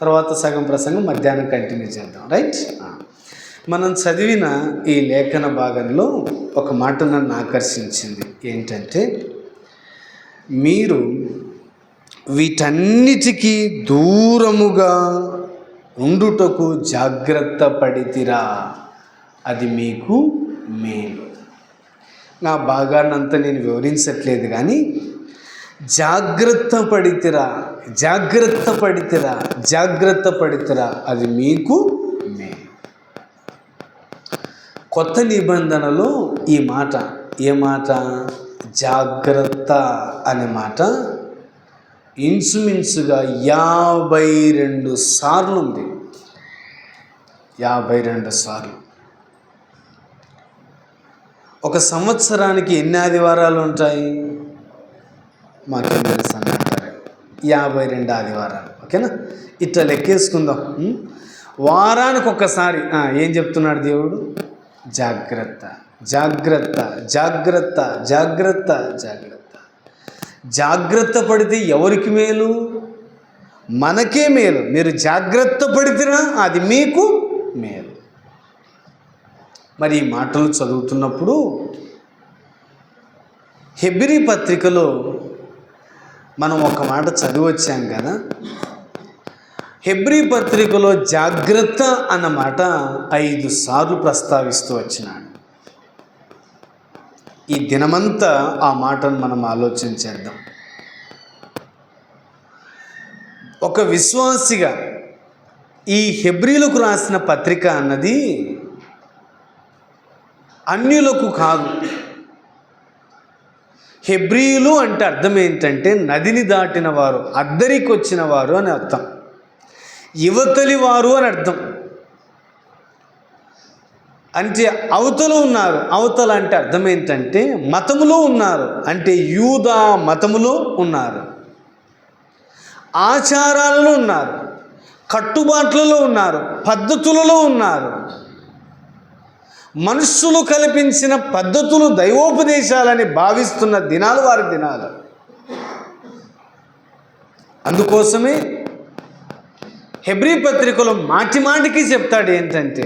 తర్వాత సగం ప్రసంగం మధ్యాహ్నం కంటిన్యూ చేద్దాం. రైట్? మనం చదివిన ఈ లేఖన భాగంలో ఒక మాట నన్ను ఆకర్షించింది. ఏంటంటే, మీరు వీటన్నిటికీ దూరముగా ఉండుటకు జాగ్రత్త పడితిరా, అది మీకు మేలు. నా భాగాన్నంతా నేను వివరించట్లేదు, కానీ జాగ్రత్త పడితిరా, జాగ్రత్త పడితిరా, జాగ్రత్త పడితిరా, అది మీకు మేలు. కొత్త నిబంధనలో ఈ మాట, ఏ మాట? జాగ్రత్త అనే మాట ఇంచుమించుగా 52 సార్లు ఉంది. 52 సార్లు. ఒక సంవత్సరానికి ఎన్ని ఆదివారాలు ఉంటాయి? మాకేం తెలుసు అంటారు. 52 ఆదివారాలు. ఓకేనా? ఇట్లా లెక్కేసుకుందాం. వారానికి ఒక్కసారి ఏం చెప్తున్నాడు దేవుడు? జాగ్రత్త, జాగ్రత్త, జాగ్రత్త, జాగ్రత్త, జాగ్రత్త. జాగ్రత్త పడితే ఎవరికి మేలు? మనకే మేలు. మీరు జాగ్రత్త పడితేనా అది మీకు మేలు. మరి ఈ మాటలు చదువుతున్నప్పుడు హెబ్రీ పత్రికలో మనం ఒక మాట చదివొచ్చాం కదా. హెబ్రీ పత్రికలో జాగ్రత్త అన్నమాట 5 సార్లు ప్రస్తావిస్తూ వచ్చినాడు. ఈ దినమంతా ఆ మాటను మనం ఆలోచన చేద్దాం. ఒక విశ్వాసిగా ఈ హెబ్రీలకు రాసిన పత్రిక అన్నది అన్యులకు కాదు. హెబ్రీలు అంటే అర్థం ఏంటంటే నదిని దాటిన వారు, అద్దరికి వచ్చిన వారు అని అర్థం. యువతలి వారు అని అర్థం. అంటే అవతల ఉన్నారు. అవతల అంటే అర్థం ఏంటంటే మతములో ఉన్నారు, అంటే యూదా మతములో ఉన్నారు, ఆచారాలలో ఉన్నారు, కట్టుబాట్లలో ఉన్నారు, పద్ధతులలో ఉన్నారు. మనుషులు కల్పించిన పద్ధతులు దైవోపదేశాలని భావిస్తున్న దినాలు వారి దినాలు. అందుకోసమే హెబ్రీ పత్రికలో మాటి మాటికి చెప్తాడు ఏంటంటే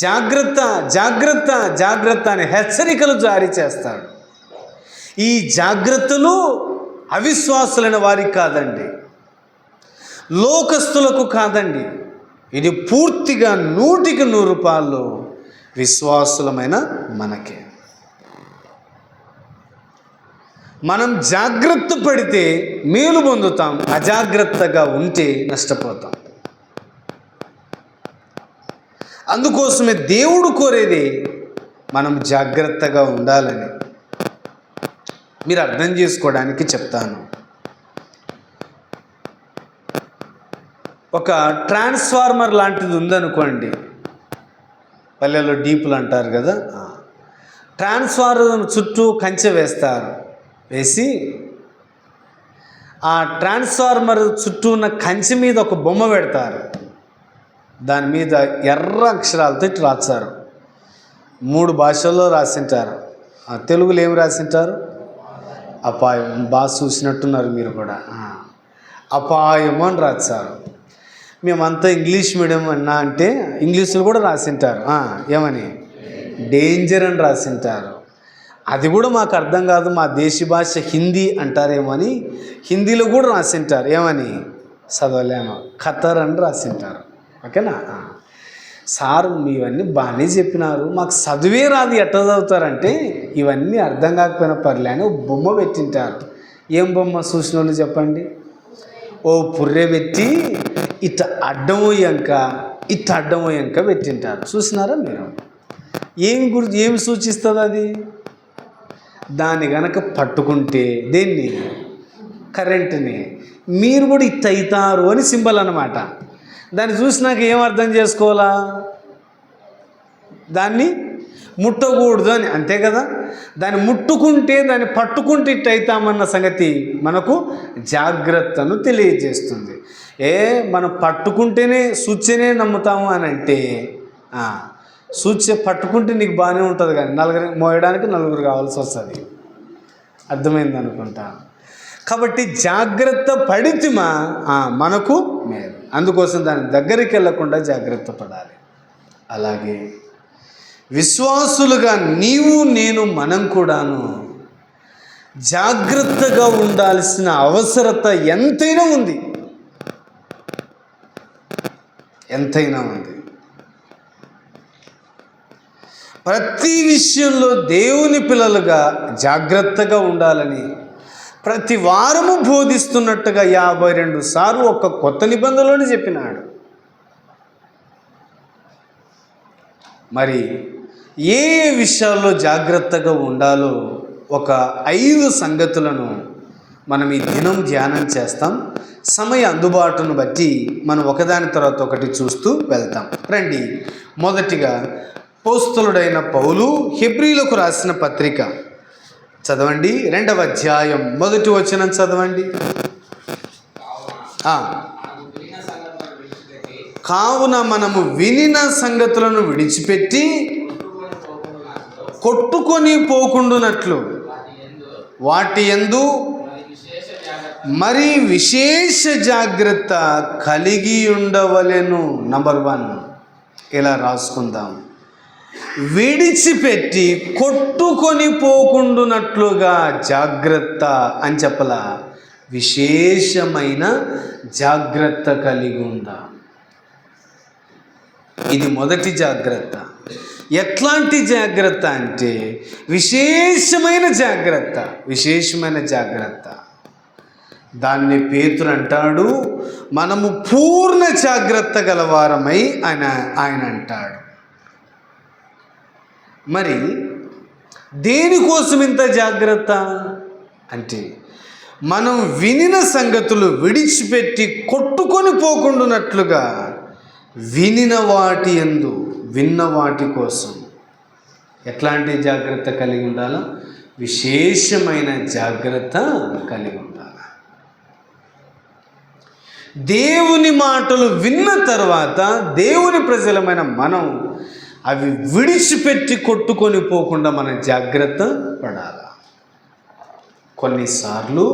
జాగ్రత్త, జాగ్రత్త, జాగ్రత్త అని హెచ్చరికలు జారీ చేస్తాడు. ఈ జాగ్రత్తలు అవిశ్వాసులైన వారికి కాదండి, లోకస్తులకు కాదండి. ఇది పూర్తిగా 100కి 100 విశ్వాసులమైన మనకే. మనం జాగ్రత్త పడితే మేలు పొందుతాం, అజాగ్రత్తగా ఉంటే నష్టపోతాం. అందుకోసమే దేవుడు కోరేది మనం జాగ్రత్తగా ఉండాలని. మీరు అర్థం చేసుకోవడానికి చెప్తాను. ఒక ట్రాన్స్ఫార్మర్ లాంటిది ఉందనుకోండి, పల్లెల్లో డీపులు అంటారు కదా. ట్రాన్స్ఫార్మర్ చుట్టూ కంచె వేస్తారు. వేసి ఆ ట్రాన్స్ఫార్మర్ చుట్టూ ఉన్న కంచె మీద ఒక బొమ్మ పెడతారు. దాని మీద ఎర్ర అక్షరాలతో రాస్తారు. 3 భాషల్లో రాసింటారు. తెలుగులో ఏమి రాసింటారు? అపాయం. బాగా చూసినట్టున్నారు మీరు కూడా. అపాయము అని రాస్తారు. మేమంతా ఇంగ్లీష్ మీడియం అన్నా అంటే ఇంగ్లీష్లో కూడా రాసింటారు. ఏమని? డేంజర్ అని రాసింటారు. అది కూడా మాకు అర్థం కాదు, మా దేశ భాష హిందీ అంటారేమో అని హిందీలో కూడా రాసింటారు. ఏమని? చదవలేము. ఖతర్ అని రాసింటారు. ఓకేనా? సార్ ఇవన్నీ బాగానే చెప్పినారు, మాకు చదివే రాదు, ఎట్లా చదువుతారంటే ఇవన్నీ అర్థం కాకపోయినా పర్లే అని బొమ్మ పెట్టింటారు. ఏం బొమ్మ? చూసిన వాళ్ళు చెప్పండి. ఓ పుర్రె పెట్టి ఇట్ట అడ్డము ఎంక పెట్టింటారు. చూసినారా మీరు? ఏమి సూచిస్తుంది అది? దాన్ని గనక పట్టుకుంటే దేన్ని? కరెంటుని. మీరు కూడా ఇట్ట అవుతారు అని సింబల్ అన్నమాట. దాన్ని చూసినాక ఏం అర్థం చేసుకోవాలా? దాన్ని ముట్టకూడదు అని, అంతే కదా? దాన్ని ముట్టుకుంటే, దాన్ని పట్టుకుంటే ఇట్ట అవుతామన్న సంగతి మనకు జాగ్రత్తను తెలియజేస్తుంది. మనం పట్టుకుంటేనే స్విచ్నే నమ్ముతాము అని అంటే, స్విచ్ పట్టుకుంటే నీకు బాగానే ఉంటుంది, కానీ మోయడానికి నలుగురు కావాల్సి వస్తుంది. అర్థమైంది అనుకుంటా. కాబట్టి జాగ్రత్త పడితిమా మనకు మేలు. అందుకోసం దాని దగ్గరికి వెళ్ళకుండా జాగ్రత్త పడాలి. అలాగే విశ్వాసులుగా నీవు నేను మనం కూడాను జాగ్రత్తగా ఉండాల్సిన అవసరత ఎంతైనా ఉంది. ప్రతి విషయంలో దేవుని పిల్లలుగా జాగ్రత్తగా ఉండాలని ప్రతి వారము బోధిస్తున్నట్టుగా 52 సార్లు ఒక కొత్త నిబంధనలోనే చెప్పినాడు. మరి ఏ విషయాల్లో జాగ్రత్తగా ఉండాలో ఒక 5 సంగతులను మనం ఈ దినం ధ్యానం చేస్తాం. సమయ అందుబాటును బట్టి మనం ఒకదాని తర్వాత ఒకటి చూస్తూ వెళ్తాం. రండి. మొదటిగా అపోస్తలుడైన పౌలు హెబ్రీలకు రాసిన పత్రిక చదవండి. 2వ అధ్యాయం 1వ వచనం చదవండి. కావున మనము వినిన సంగతులను విడిచిపెట్టి కొట్టుకొని పోకుండునట్లు వాటి యందు మరి విశేష జాగ్రత్త కలిగి ఉండవలెను. నంబర్ 1 ఇలా రాసుకుందాం. విడిచిపెట్టి కొట్టుకొని పోకుండునట్లుగా జాగ్రత్త అని చెప్పలా, విశేషమైన జాగ్రత్త కలిగి ఉందా. ఇది మొదటి జాగ్రత్త. ఎట్లాంటి జాగ్రత్త అంటే విశేషమైన జాగ్రత్త. దాన్ని పేతురు అంటాడు, మనము పూర్ణ జాగ్రత్త గలవారమై ఆయన అంటాడు. మరి దేనికోసం ఇంత జాగ్రత్త అంటే, మనం వినిన సంగతులు విడిచిపెట్టి కొట్టుకొని పోకుండానట్లుగా వినిన వాటి యందు, విన్న వాటి కోసం ఎట్లాంటి జాగ్రత్త కలిగి ఉండాలా? విశేషమైన జాగ్రత్త కలిగి ఉండాలి. దేవుని మాటలు విన్న తర్వాత దేవుని ప్రజలమైన మనం అవి విడిచిపెట్టి కొట్టుకొని పోకుండా మనం జాగ్రత్త పడాలి. కొన్నిసార్లు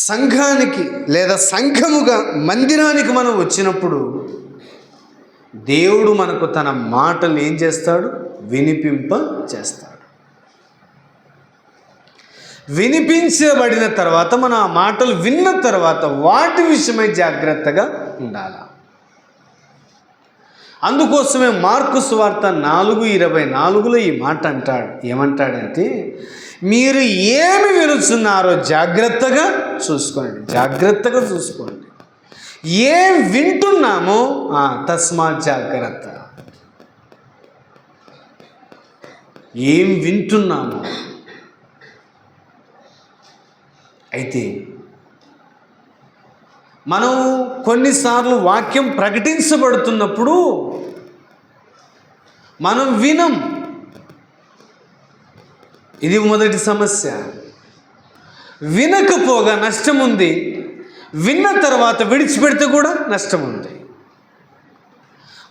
సంఘానికి లేదా సంఘముగా మందిరానికి మనం వచ్చినప్పుడు దేవుడు మనకు తన మాటలు ఏం చేస్తాడు? వినిపింప చేస్తాడు. వినిపించబడిన తర్వాత మనం ఆ మాటలు విన్న తర్వాత వాటి విషయమై జాగ్రత్తగా ఉండాలి. అందుకోసమే మార్కు సువార్త 4:24లో ఈ మాట అంటాడు. ఏమంటాడంటే, మీరు ఏమి వినుచున్నారో జాగ్రత్తగా చూసుకోండి. ఏం వింటున్నామో తస్మాత్ జాగ్రత్త. ఏం వింటున్నామో. అయితే మనం కొన్నిసార్లు వాక్యం ప్రకటించబడుతున్నప్పుడు మనం వినం. ఇది మొదటి సమస్య. వినకపోగా నష్టం ఉంది, విన్న తర్వాత విడిచిపెడితే కూడా నష్టం ఉంది.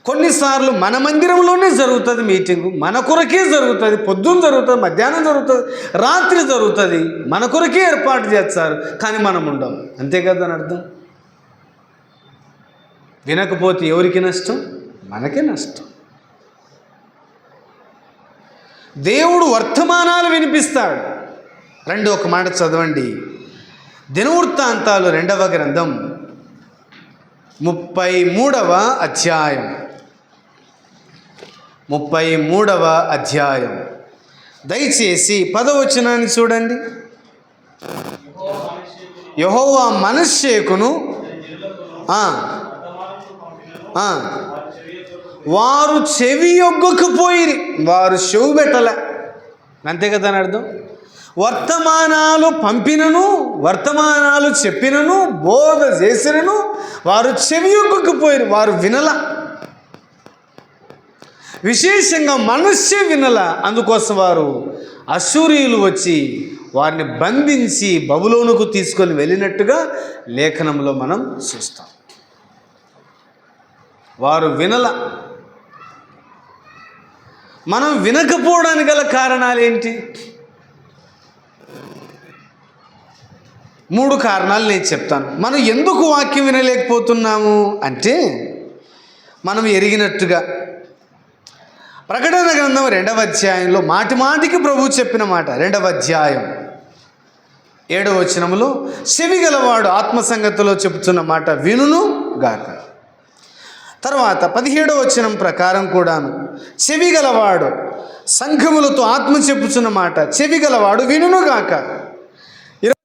కొన్నిసార్లు మన మందిరంలోనే జరుగుతుంది మీటింగు, మన కొరకే జరుగుతుంది, పొద్దున్న జరుగుతుంది, మధ్యాహ్నం జరుగుతుంది, రాత్రి జరుగుతుంది, మన కొరకే ఏర్పాటు చేస్తారు, కానీ మనం ఉండం. అంతే కదా అని అర్థం. వినకపోతే ఎవరికి నష్టం? మనకే నష్టం. దేవుడు వర్తమానాలు వినిపిస్తాడు. రండి ఒక మాట చదవండి. దినవృత్తాంతాలు 2వ గ్రంథం 33వ అధ్యాయం. 33వ అధ్యాయం దయచేసి 10వ వచనాన్ని చూడండి. యెహోవా మనష్షేకును వారు చెవి యొగ్గకపోయిరి, వారు చెవు పెట్టలే. అంతే కదా అని అర్థం. వర్తమానాలు పంపినను, వర్తమానాలు చెప్పినను, బోధ చేసినను వారు చెవి యొగ్గకపోయిరు, వారు వినల. విశేషంగా మనస్సే వినల. అందుకోసం వారు అశ్షూరీయులు వచ్చి వారిని బంధించి బబులోనుకు తీసుకొని వెళ్ళినట్టుగా లేఖనంలో మనం చూస్తాం. వారు వినల. మనం వినకపోవడానికి గల కారణాలు ఏంటి? 3 కారణాలు నేను చెప్తాను. మనం ఎందుకు వాక్యం వినలేకపోతున్నాము అంటే, మనం ఎరిగినట్టుగా ప్రకటన గ్రంథం 2వ అధ్యాయంలో మాటి మాటికి ప్రభువు చెప్పిన మాట, 2వ అధ్యాయం 7వ వచనములో చెవి గలవాడు ఆత్మ సంగతిలో చెబుతున్న మాట వినును గాక. తర్వాత 17వ వచనం ప్రకారం కూడాను చెవి గలవాడు సంఘములతో ఆత్మ చెప్పుచున్న మాట చెవి గలవాడు వినును గాక. 20వ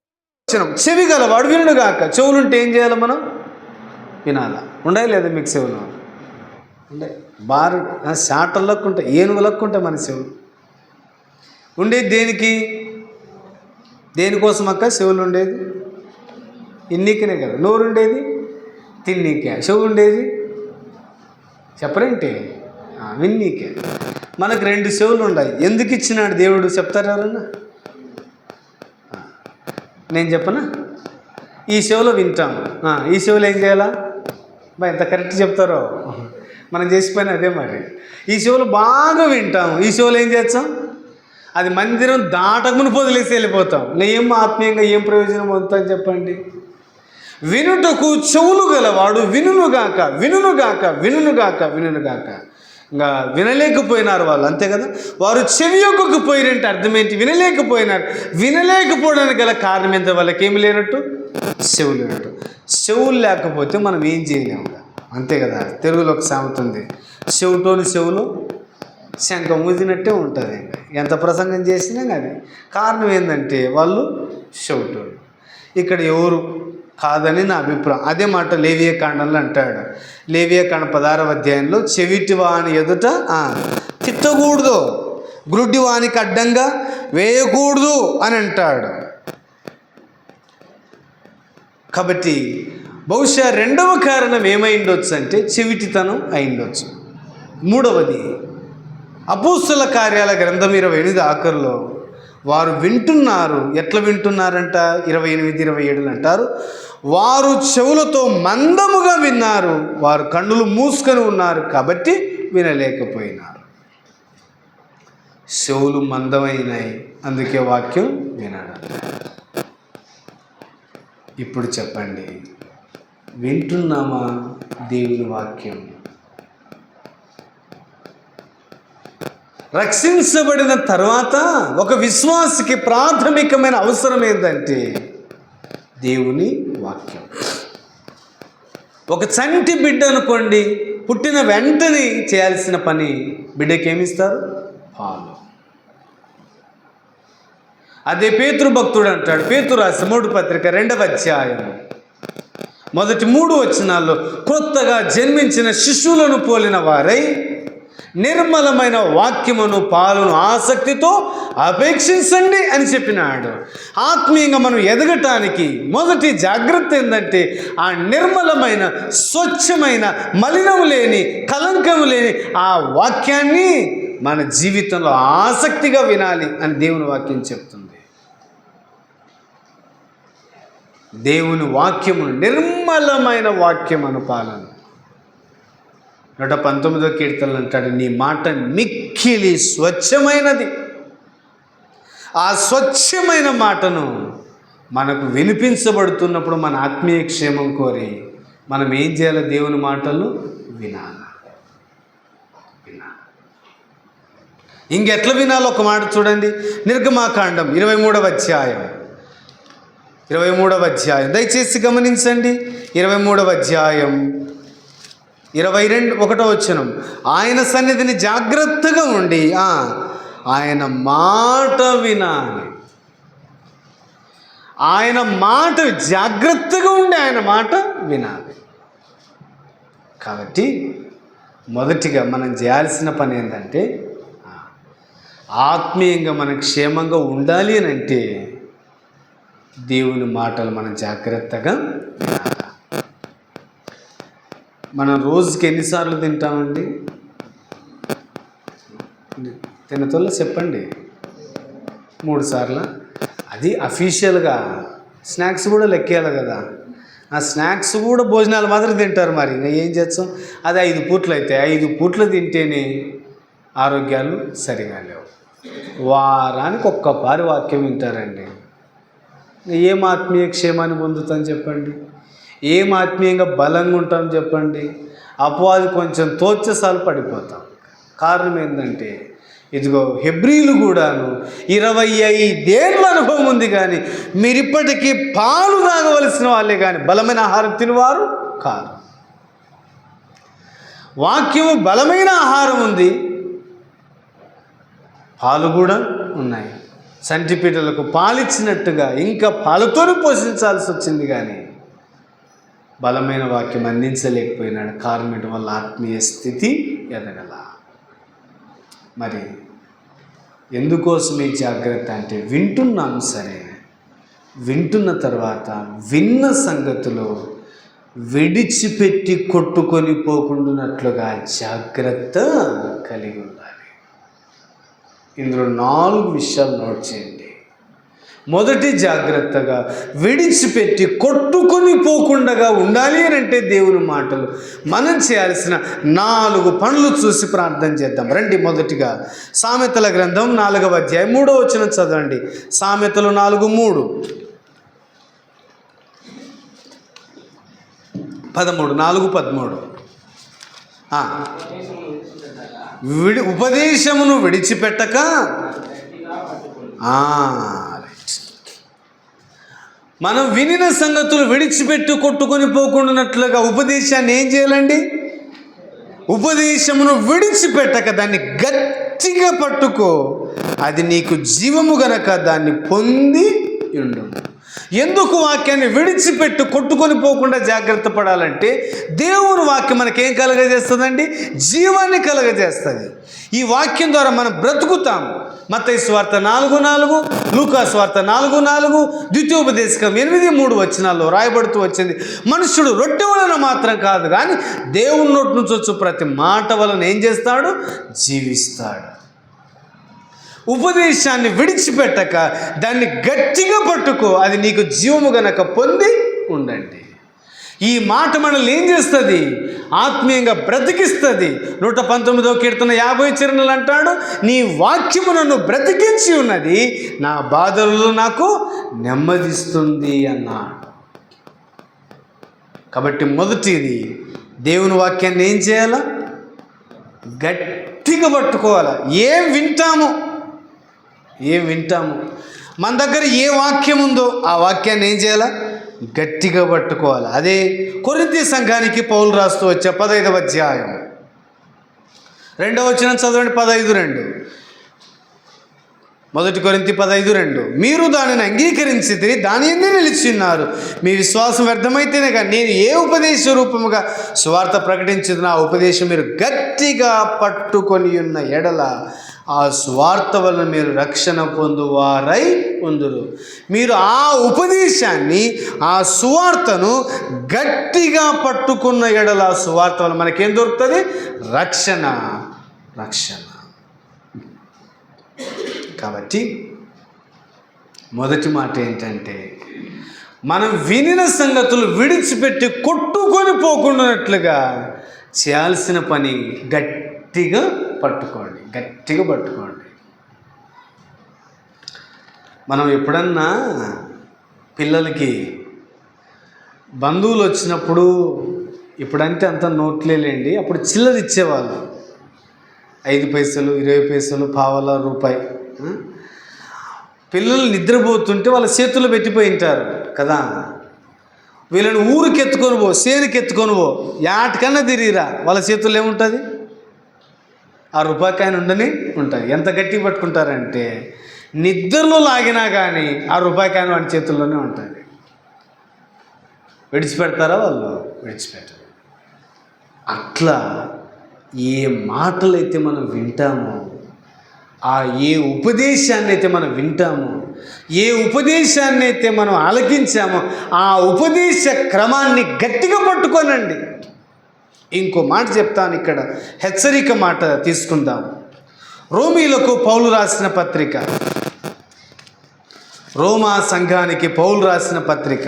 వచనం చెవి గలవాడు వినును గాక. చెవులుంటే ఏం చేయాలి? మనం వినాలా? ఉండాలి లేదా మీకు చెవులు? ఉండే బారు శాటల్లోకి ఉంటాయి, ఏనుగులకు ఉంటాయి మన చెవులు. ఉండేది దేనికి? దేనికోసం అక్క చెవులు ఉండేది? ఇన్నికనే కదా. నోరు ఉండేది తిన్నీకే. చెవు ఉండేది చెప్పరేంటి? విన్నీకే. మనకు 2 చెవులు ఉన్నాయి. ఎందుకు ఇచ్చినాడు దేవుడు చెప్తారు ఎవరన్నా? నేను చెప్పనా? ఈ చెవులో వింటాం, ఈ చెవులు ఏం చేయాలా? ఎంత కరెక్ట్ చెప్తారో. మనం చేసిపోయినా అదే మరి. ఈ చెవులు బాగా వింటాం, ఈ చెవులు ఏం చేస్తాం? అది మందిరం దాటకుని వదిలేసి వెళ్ళిపోతాం. ఏం ఆత్మీయంగా ఏం ప్రయోజనం పొందుతాం చెప్పండి? వినుటకు చెవులు గలవాడు వినుగాక, వినుగాక, వినుగాక, వినుగాక. ఇంకా వినలేకపోయినారు వాళ్ళు, అంతే కదా. వారు చెవి యొక్కకపోయినంటే అర్థం ఏంటి? వినలేకపోయినారు. వినలేకపోవడానికి గల కారణం ఎంత? వాళ్ళకి ఏమి లేనట్టు? చెవులు లేనట్టు. చెవులు లేకపోతే మనం ఏం చేయలేము, అంతే కదా. తెలుగులో ఒక సామెత ఉంది, చెవుటోని చెవులు శంఖ ముదినట్టే ఉంటుంది. ఎంత ప్రసంగం చేసినా అది కారణం ఏంటంటే వాళ్ళు చెవుటోళ్ళు. ఇక్కడ ఎవరు కాదని నా అభిప్రాయం. అదే మాట లేవియకాండంలో అంటాడు. లేవియకాండ 16వ అధ్యాయంలో చెవిటి వాని ఎదుట తిట్టకూడదు, గ్రుడ్డి వానికి అడ్డంగా వేయకూడదు అని అంటాడు. కాబట్టి బహుశా 2వ కారణం ఏమైండొచ్చు అంటే చెవిటితనం అయిండొచ్చు. 3వది అపోస్తల కార్యాల గ్రంథం 28 ఆఖరులో వారు వింటున్నారు. ఎట్లా వింటున్నారంట? 28, 27 అంటారు. వారు చెవులతో మందముగా విన్నారు, వారు కన్నులు మూసుకొని ఉన్నారు కాబట్టి వినలేకపోయినారు. చెవులు మందమైనాయి, అందుకే వాక్యం వినడం. ఇప్పుడు చెప్పండి, వింటున్నామా దేవుని వాక్యం? రక్షించబడిన తర్వాత ఒక విశ్వాసికి ప్రాథమికమైన అవసరం ఏంటంటే దేవుని వాక్యం. ఒక చంటి బిడ్డ అనుకోండి, పుట్టిన వెంటనే చేయాల్సిన పని బిడ్డకి ఏమిస్తారు? పాలు. అదే పేతురు భక్తుడు అంటాడు. పేతురు రాసిన 3వ పత్రిక 2వ అధ్యాయం మొదటి 3 వచనాల్లో కొత్తగా జన్మించిన శిశువులను పోలిన వారై నిర్మలమైన వాక్యమును పాలును ఆసక్తితో అపేక్షించండి అని చెప్పినాడు. ఆత్మీయంగా మనం ఎదగటానికి మొదటి జాగ్రత్త ఏంటంటే ఆ నిర్మలమైన, స్వచ్ఛమైన, మలినము లేని, కలంకము లేని ఆ వాక్యాన్ని మన జీవితంలో ఆసక్తిగా వినాలి అని దేవుని వాక్యం చెప్తుంది. దేవుని వాక్యమును, నిర్మలమైన వాక్యమును పాలన. 119వ కీర్తనలు అంటాడు, నీ మాట మిక్కిలి స్వచ్ఛమైనది. ఆ స్వచ్ఛమైన మాటను మనకు వినిపించబడుతున్నప్పుడు మన ఆత్మీయ క్షేమం కోరి మనం ఏం చేయాలి? దేవుని మాటలు వినాలి. ఇంకెట్లా వినాలో ఒక మాట చూడండి. నిర్గమాకాండం 23వ అధ్యాయం 23వ అధ్యాయం దయచేసి గమనించండి. 23వ అధ్యాయం 21వ వచనం, ఆయన సన్నిధిని జాగ్రత్తగా ఉండి ఆయన మాట వినాలి. ఆయన మాట జాగ్రత్తగా ఉండి ఆయన మాట వినాలి. కాబట్టి మొదటిగా మనం చేయాల్సిన పని ఏంటంటే, ఆత్మీయంగా మనం క్షేమంగా ఉండాలి అని అంటే దేవుని మాటలు మనం జాగ్రత్తగా వినాలి. మనం రోజుకి ఎన్నిసార్లు తింటామండి? తినతోళ్ళ చెప్పండి. 3 సార్లు. అది అఫీషియల్గా. స్నాక్స్ కూడా లెక్కేయాలి కదా. ఆ స్నాక్స్ కూడా భోజనాలు మాత్రం తింటారు. మరి ఇంకా ఏం చేస్తాం? అది 5 పూట్లు అయితే 5 పూట్లు తింటేనే ఆరోగ్యాలు సరిగా లేవు. వారానికి ఒక్కపారి వాక్యం వింటారండి. ఏం ఆత్మీయ క్షేమాన్ని పొందుతాం చెప్పండి? ఏం ఆత్మీయంగా బలంగా ఉంటాం చెప్పండి? అపవాది కొంచెం తోచసాలు పడిపోతాం. కారణం ఏంటంటే, ఇదిగో హెబ్రీలు కూడాను 25 ఏళ్ళ అనుభవం ఉంది, కానీ మీరిప్పటికీ పాలు తాగవలసిన వాళ్ళే కానీ బలమైన ఆహారం తినవారు కాదు. వాక్యము బలమైన ఆహారం ఉంది, పాలు కూడా ఉన్నాయి. సంటిపీటలకు పాలిచ్చినట్టుగా ఇంకా పాలతోనే పోషించాల్సి వచ్చింది, కానీ బలమైన వాక్యం అందించలేకపోయినాడు. కారణం వల్ల ఆత్మీయ స్థితి ఎదగల. మరి ఎందుకోసం ఈ జాగ్రత్త అంటే, వింటున్నాం సరే, వింటున్న తర్వాత విన్న సంగతిలో విడిచిపెట్టి కొట్టుకొని పోకుండానట్లుగా జాగ్రత్త కలిగి ఉండాలి. ఇందులో 4 విషయాలు నోట్ చేయండి. మొదటి జాగ్రత్తగా విడిచిపెట్టి కొట్టుకొని పోకుండా ఉండాలి అని అంటే దేవుని మాటలు మనం చేయాల్సిన 4 పనులు చూసి ప్రార్థన చేద్దాం. రండి. మొదటిగా సామెతల గ్రంథం 4వ అధ్యాయం 3వ వచనం చదవండి. సామెతలు 4:3, 4:13. ఉపదేశమును విడిచిపెట్టక. మనం వినిన సంగతులు విడిచిపెట్టి కొట్టుకొని పోకుండానట్లుగా ఉపదేశాన్ని ఏం చేయాలండి? ఉపదేశమును విడిచిపెట్టక దాన్ని గట్టిగా పట్టుకో, అది నీకు జీవము గనక దాన్ని పొంది ఉండు. ఎందుకు వాక్యాన్ని విడిచిపెట్టి కొట్టుకొని పోకుండా జాగ్రత్త పడాలంటే, దేవుని వాక్యం మనకేం కలగజేస్తుందండి? జీవాన్ని కలగజేస్తుంది. ఈ వాక్యం ద్వారా మనం బ్రతుకుతాం. మత్తయి సువార్త 4:4, లూకా సువార్త 4:4, ద్వితీయోపదేశకం 8:3 వచనాల్లో రాయబడుతూ వచ్చింది, మనుష్యుడు రొట్టె వలన మాత్రం కాదు కానీ దేవుని నోటి నుంచి వచ్చు ప్రతి మాట వలన ఏం చేస్తాడు? జీవిస్తాడు. ఉపదేశాన్ని విడిచిపెట్టక దాన్ని గట్టిగా పట్టుకో, అది నీకు జీవము గనక పొంది ఉండండి. ఈ మాట మనల్ని ఏం చేస్తుంది? ఆత్మీయంగా బ్రతికిస్తుంది. 119వ కీర్తన 50 చరణాలు అంటాడు, నీ వాక్యము నన్ను బ్రతికించి ఉన్నది, నా బాధలలో నాకు నెమ్మదిస్తుంది అన్నాడు. కాబట్టి మొదటిది, దేవుని వాక్యాన్ని ఏం చేయాలా? గట్టిగా పట్టుకోవాలా. ఏం వింటాము మన దగ్గర ఏ వాక్యం ఉందో ఆ వాక్యాన్ని ఏం చేయాలా? గట్టిగా పట్టుకోవాలి. అదే కొరింథీ సంఘానికి పౌలు రాస్తూ వచ్చే 15వ అధ్యాయం 2వ వచనం చదవండి. 15:2. 1 కొరింథీ 15:2. మీరు దానిని అంగీకరించి దాని ఎందే నిలిచిన్నారు, మీ విశ్వాసం వ్యర్థమైతేనే కానీ నేను ఏ ఉపదేశ రూపముగా సువార్త ప్రకటించింది ఆ ఉపదేశం మీరు గట్టిగా పట్టుకొని ఉన్న ఎడల ఆ సువార్త వలన మీరు రక్షణ పొందువారై ఉందురు. మీరు ఆ ఉపదేశాన్ని, ఆ సువార్తను గట్టిగా పట్టుకున్న ఎడల ఆ సువార్త వలన మనకేం దొరుకుతుంది? రక్షణ. కాబట్టి మొదటి మాట ఏంటంటే, మనం వినిన సంగతులు విడిచిపెట్టి కొట్టుకొని పోకుండానట్లుగా చేయాల్సిన పని గట్టిగా పట్టుకోండి. మనం ఎప్పుడన్నా పిల్లలకి బంధువులు వచ్చినప్పుడు, ఇప్పుడంటే అంత నోట్లేలేండి, అప్పుడు చిల్లర ఇచ్చేవాళ్ళు. 5 పైసలు, 20 పైసలు, పావలా, రూపాయి. పిల్లలు నిద్రపోతుంటే వాళ్ళ చేతుల్లో పెట్టిపోయి ఉంటారు కదా. వీళ్ళని ఊరికి ఎత్తుకొని పో, సేనుకి ఎత్తుకొని పో, యాటికన్నా తిరిగిరా, వాళ్ళ చేతుల్లో ఏముంటుంది? ఆ రూపాయికాయన ఉండని ఉంటుంది. ఎంత గట్టిగా పట్టుకుంటారంటే, నిద్రలో లాగినా కానీ ఆ రూపాయి కాని వాడి చేతుల్లోనే ఉంటుంది. విడిచిపెడతారా వాళ్ళు? విడిచిపెట్టరు. అట్లా ఏ మాటలైతే మనం వింటామో, ఏ ఉపదేశాన్ని అయితే మనం వింటామో, ఏ ఉపదేశాన్ని అయితే మనం ఆలకించామో ఆ ఉపదేశ క్రమాన్ని గట్టిగా పట్టుకోనండి. ఇంకో మాట చెప్తాను, ఇక్కడ హెచ్చరిక మాట తీసుకుందాం. రోమీలకు పౌలు రాసిన పత్రిక, రోమా సంఘానికి పౌలు రాసిన పత్రిక,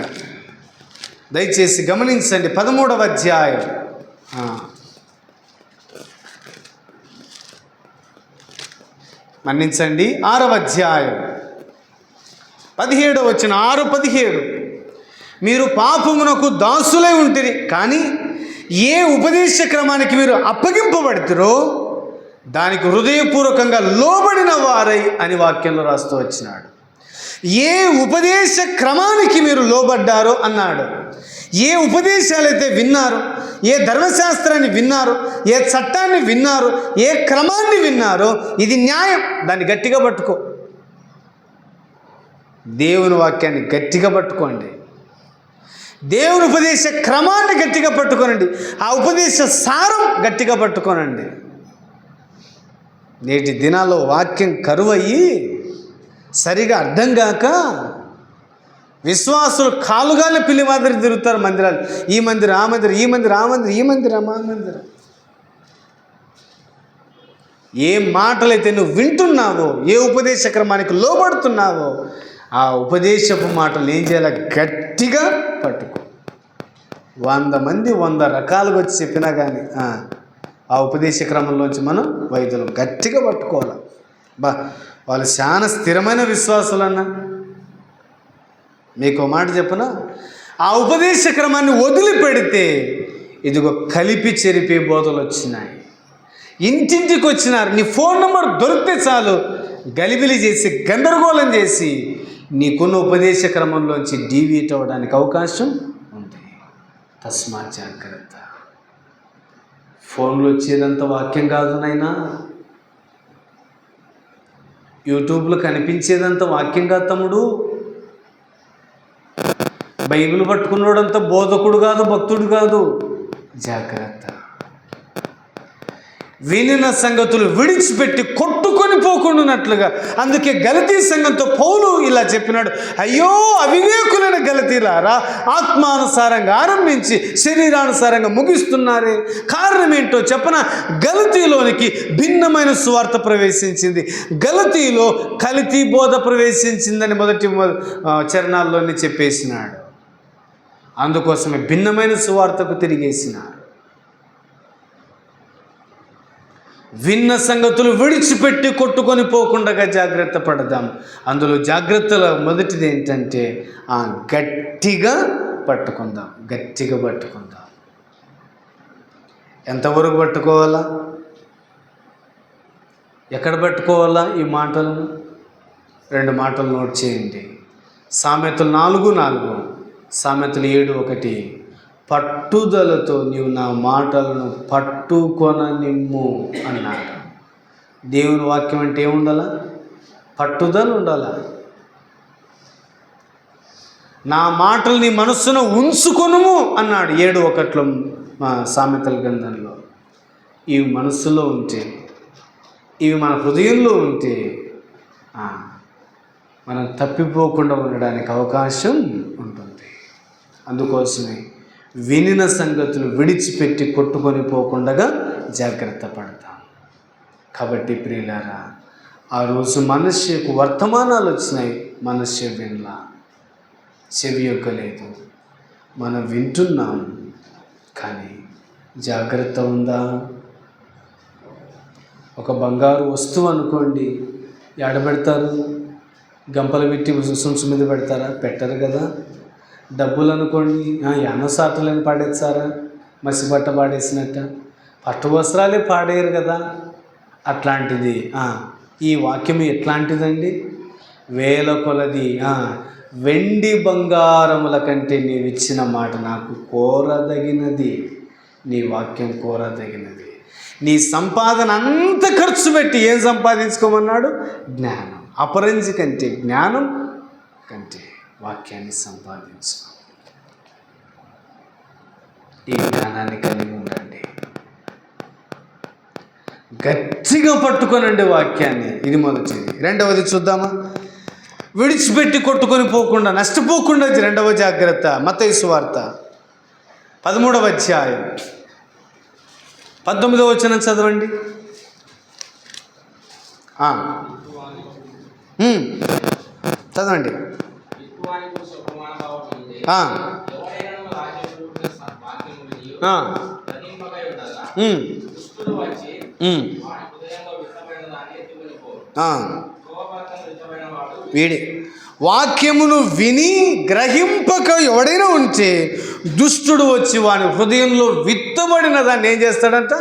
దయచేసి గమనించండి. 13వ అధ్యాయం, మన్నించండి, 6వ అధ్యాయం 17వ వచనం, 6:17. మీరు పాపమునకు దాసులై ఉంటిరి, కానీ ఏ ఉపదేశ క్రమానికి మీరు అప్పగింపబడుతురో దానికి హృదయపూర్వకంగా లోబడిన వారై అని వాక్యంలో రాస్తూ వచ్చినాడు. ఏ ఉపదేశ క్రమానికి మీరు లోబడ్డారో అన్నాడు. ఏ ఉపదేశాలైతే విన్నారో, ఏ ధర్మశాస్త్రాన్ని విన్నారో, ఏ చట్టాన్ని విన్నారో, ఏ క్రమాన్ని విన్నారో, ఇది న్యాయం, దాన్ని గట్టిగా పట్టుకో. దేవుని వాక్యాన్ని గట్టిగా పట్టుకోండి. దేవుని ఉపదేశ క్రమాన్ని గట్టిగా పట్టుకోనండి. ఆ ఉపదేశ సారం గట్టిగా పట్టుకోనండి. నేటి దినాల్లో వాక్యం కరువయ్యి సరిగా అర్థం కాక విశ్వాసులు కాలుగాలి పిల్లి మాదిరి తిరుగుతారు మందిరాలు. ఈ మందిరం ఆ మందిరం, ఈ మందిరం ఆ మందిరం, ఈ మందిరం ఆ మందిరం. ఏ మాటలైతే నువ్వు వింటున్నావో, ఏ ఉపదేశ క్రమానికి లోబడుతున్నావో ఆ ఉపదేశపు మాటలు ఏం చేయాలి? గట్టిగా పట్టుకో. 100 మంది 100 రకాలుగా వచ్చి చెప్పినా కానీ ఆ ఉపదేశ క్రమంలోంచి మనం వైద్యులు గట్టిగా పట్టుకోవాలి. వాళ్ళు చాలా స్థిరమైన విశ్వాసులన్నా. మీకు మాట చెప్పనా, ఆ ఉపదేశ క్రమాన్ని వదిలిపెడితే ఇదిగో కలిపి చెరిపే బోధలు వచ్చినాయి. ఇంటింటికి వచ్చినారు. నీ ఫోన్ నెంబర్ దొరికితే చాలు గలిబిలి చేసి గందరగోళం చేసి నీకున్న ఉపదేశ క్రమంలోంచి డీవియేట్ అవ్వడానికి అవకాశం ఉంది. తస్మా జాగ్రత్త. ఫోన్లో వచ్చేదంతా వాక్యం కాదు నాయనా. యూట్యూబ్లో కనిపించేదంతా వాక్యం కాదు తమ్ముడు. బైబిల్ పట్టుకున్నాడంతా బోధకుడు కాదు, భక్తుడు కాదు. జాగ్రత్త. వినిన సంగతులు విడిచిపెట్టి కొట్టుకొని పోకుండానట్లుగా. అందుకే గలతీ సంఘంతో పౌలు ఇలా చెప్పినాడు, అయ్యో అవివేకులైన గలతీలారా, ఆత్మానుసారంగా ఆరంభించి శరీరానుసారంగా ముగిస్తున్నారే. కారణం ఏంటో చెప్పన, గలతీలోనికి భిన్నమైన సువార్త ప్రవేశించింది. గలతీలో కల్తీ బోధ ప్రవేశించిందని మొదటి చరణాల్లోనే చెప్పేసినాడు. అందుకోసమే భిన్నమైన సువార్తకు తిరిగేసినాడు. విన్న సంగతులు విడిచిపెట్టి కొట్టుకొని పోకుండా జాగ్రత్త పడదాం. అందులో జాగ్రత్తలో మొదటిది ఏంటంటే గట్టిగా పట్టుకుందాం. గట్టిగా పట్టుకుందాం. ఎంతవరకు పట్టుకోవాలా? ఎక్కడ పట్టుకోవాలా? ఈ మాటలను 2 మాటలు నోట్ చేయండి. సామెతలు 4:4, సామెతలు 7:1. పట్టుదలతో నీవు నా మాటలను పట్టుకొననిమ్ము అన్నాడు. దేవుని వాక్యం అంటే ఏముండాలా? పట్టుదల ఉండాలా. నా మాటలు నీ మనస్సును ఉంచుకొనుము అన్నాడు 7:1 సామెతల గ్రంథంలో. ఇవి మనస్సులో ఉంటే, ఇవి మన హృదయంలో ఉంటే మనం తప్పిపోకుండా ఉండడానికి అవకాశం ఉంటుంది. అందుకోసమే వినిన సంగతులు విడిచిపెట్టి కొట్టుకొని పోకుండా జాగ్రత్త పడతాం. కాబట్టి ప్రియులారా, ఆ రోజు మనస్సుకు వర్తమానాలు వచ్చినాయి. మనస్సు వినలా, చెవి యొక్కలేదు. మనం వింటున్నాం కానీ జాగ్రత్త ఉందా? ఒక బంగారు వస్తువు అనుకోండి, ఎడబెడతారు? గంపలు పెట్టి సుంసు మీద పెడతారా? పెట్టరు కదా. డబ్బులు అనుకోండి, ఎన్నసార్లని పాడేస్తారా? మసిబట్ట పాడేసినట్ట. పట్టు వస్త్రాలే పాడేయరు కదా. అట్లాంటిది ఈ వాక్యం ఎట్లాంటిదండి? వేల కొలది వెండి బంగారముల కంటే నీవు ఇచ్చిన మాట నాకు కోరదగినది. నీ వాక్యం కోరదగినది. నీ సంపాదన అంత ఖర్చు పెట్టి ఏం సంపాదించుకోమన్నాడు? జ్ఞానం. అపరంజి కంటే, జ్ఞానం కంటే వాక్యాన్ని సంపాదించు. ఈ జ్ఞానాన్ని కలిగి ఉండండి, గట్టిగా పట్టుకోనండి వాక్యాన్ని. ఇది మొదటిది. రెండవది చూద్దామా? విడిచిపెట్టి కొట్టుకొని పోకుండా, నష్టపోకుండా రెండవ జాగ్రత్త. మత్తయి సువార్త 13వ అధ్యాయం 19వ వచనం చదవండి. చదవండి. వీడి వాక్యమును విని గ్రహింపక ఎవడైనా ఉంటే దుష్టుడు వచ్చి వాని హృదయంలో విత్తబడిన దాన్ని ఏం చేస్తాడంట?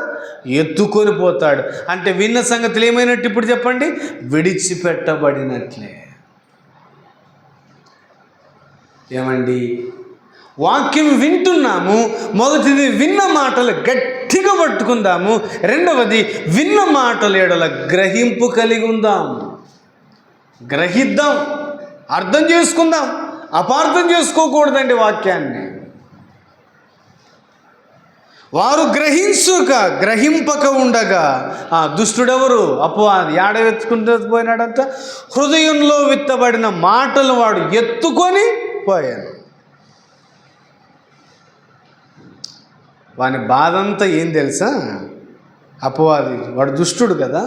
ఎత్తుకొని పోతాడు. అంటే విన్న సంగతులు ఏమైనట్టు ఇప్పుడు చెప్పండి? విడిచిపెట్టబడినట్లే. ఏమండి, వాక్యం వింటున్నాము. మొదటిది విన్న మాటలు గట్టిగా పట్టుకుందాము. రెండవది విన్న మాటలు ఎడల గ్రహింపు కలిగి ఉందాం. గ్రహిద్దాం, అర్థం చేసుకుందాం, అపార్థం చేసుకోకూడదండి వాక్యాన్ని. వారు గ్రహింపక ఉండగా దుష్టుడెవరు? అపవాది ఏడవెత్తుకుంటూ పోయినాడంట. హృదయంలో విత్తబడిన మాటలు వాడు ఎత్తుకొని పోయాను. వాని బాధ అంతా ఏం తెలుసా? అపవాది వాడు దుష్టుడు కదా,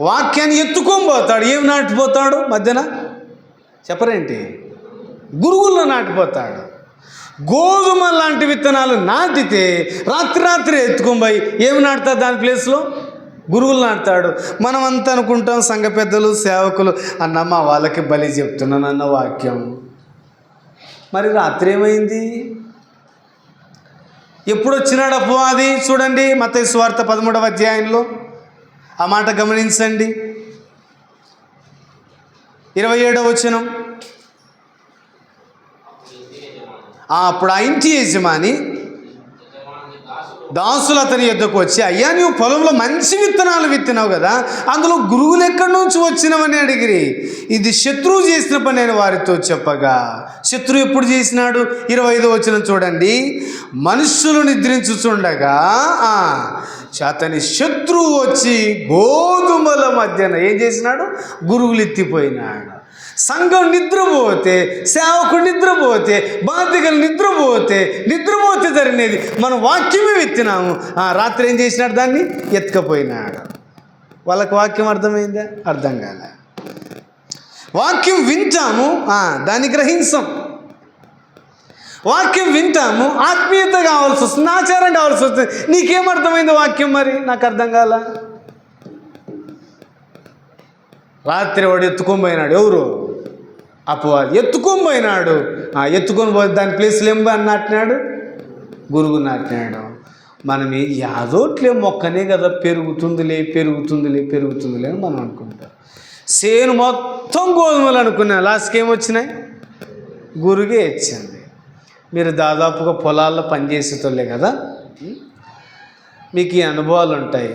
వాక్యాన్ని ఎత్తుకొని పోతాడు. ఏం నాటిపోతాడు? మధ్యన చెప్పరేంటి? గురుగుల్లో నాటిపోతాడు. గోధుమ లాంటి విత్తనాలు నాటితే రాత్రి ఎత్తుకొని పోయి ఏమి నాటుతాడు? దాని ప్లేస్లో గురుగులు నాటుతాడు. మనం అంతా అనుకుంటాం, సంఘ పెద్దలు, సేవకులు, అన్నమ్మ వాళ్ళకి బలి చెప్తున్నానన్న వాక్యం. మరి రాత్రి ఏమైంది? ఎప్పుడు వచ్చినాడు అపవాది? చూడండి మత్తయి సువార్త 13వ అధ్యాయంలో ఆ మాట గమనించండి. 27వ వచనం. అప్పుడు ఆ ఇంటి యజమాని దాసులు అతని యొద్దకు వచ్చి, అయ్యా నీవు పొలంలో మంచి విత్తనాలు విత్తినావు కదా, అందులో గురుగులు ఎక్కడి నుంచి వచ్చినవని అడిగిరి. ఇది శత్రువు చేసిన పని అని వారితో చెప్పగా, శత్రువు ఎప్పుడు చేసినాడు? 25వ వచనం చూడండి. మనుష్యులు నిద్రించుచుండగా అతని శత్రువు వచ్చి గోధుమల మధ్యన ఏం చేసినాడు? గురుగులు ఎత్తిపోయినాడు. సంఘం నిద్రపోతే, సేవకుడు నిద్రపోతే, బాధ్యతలు నిద్రపోతే జరిగినది మనం వాక్యమే విత్తినాము. రాత్రి ఏం చేసినాడు? దాన్ని ఎత్తుకపోయినాడు. వాళ్ళకి వాక్యం అర్థమైందా? అర్థం కాలే. వాక్యం వింటాము, దాన్ని గ్రహించాం. వాక్యం వింటాము, ఆత్మీయత కావాల్సి వస్తుంది, ఆచారం కావాల్సి వస్తుంది. నీకేమర్థమైంది వాక్యం? మరి నాకు అర్థం కాల. రాత్రి వాడు ఎత్తుకొని పోయినాడు. ఎవరు? అపవాది ఎత్తుకొని పోయినాడు. ఎత్తుకొని పోయి దాని ప్లేస్లో ఏం నాటినాడు? గురుగు నాటినాడు. మనం యాదోట్లే మొక్కనే కదా, పెరుగుతుందిలే అని మనం అనుకుంటాం. సేను మొత్తం గోధుమలు అనుకున్నా, లాస్ట్కి ఏమొచ్చినాయి? గురుగే ఇచ్చింది. మీరు దాదాపుగా పొలాల్లో పనిచేసేటోళ్ళే కదా, మీకు ఈ అనుభవాలు ఉంటాయి.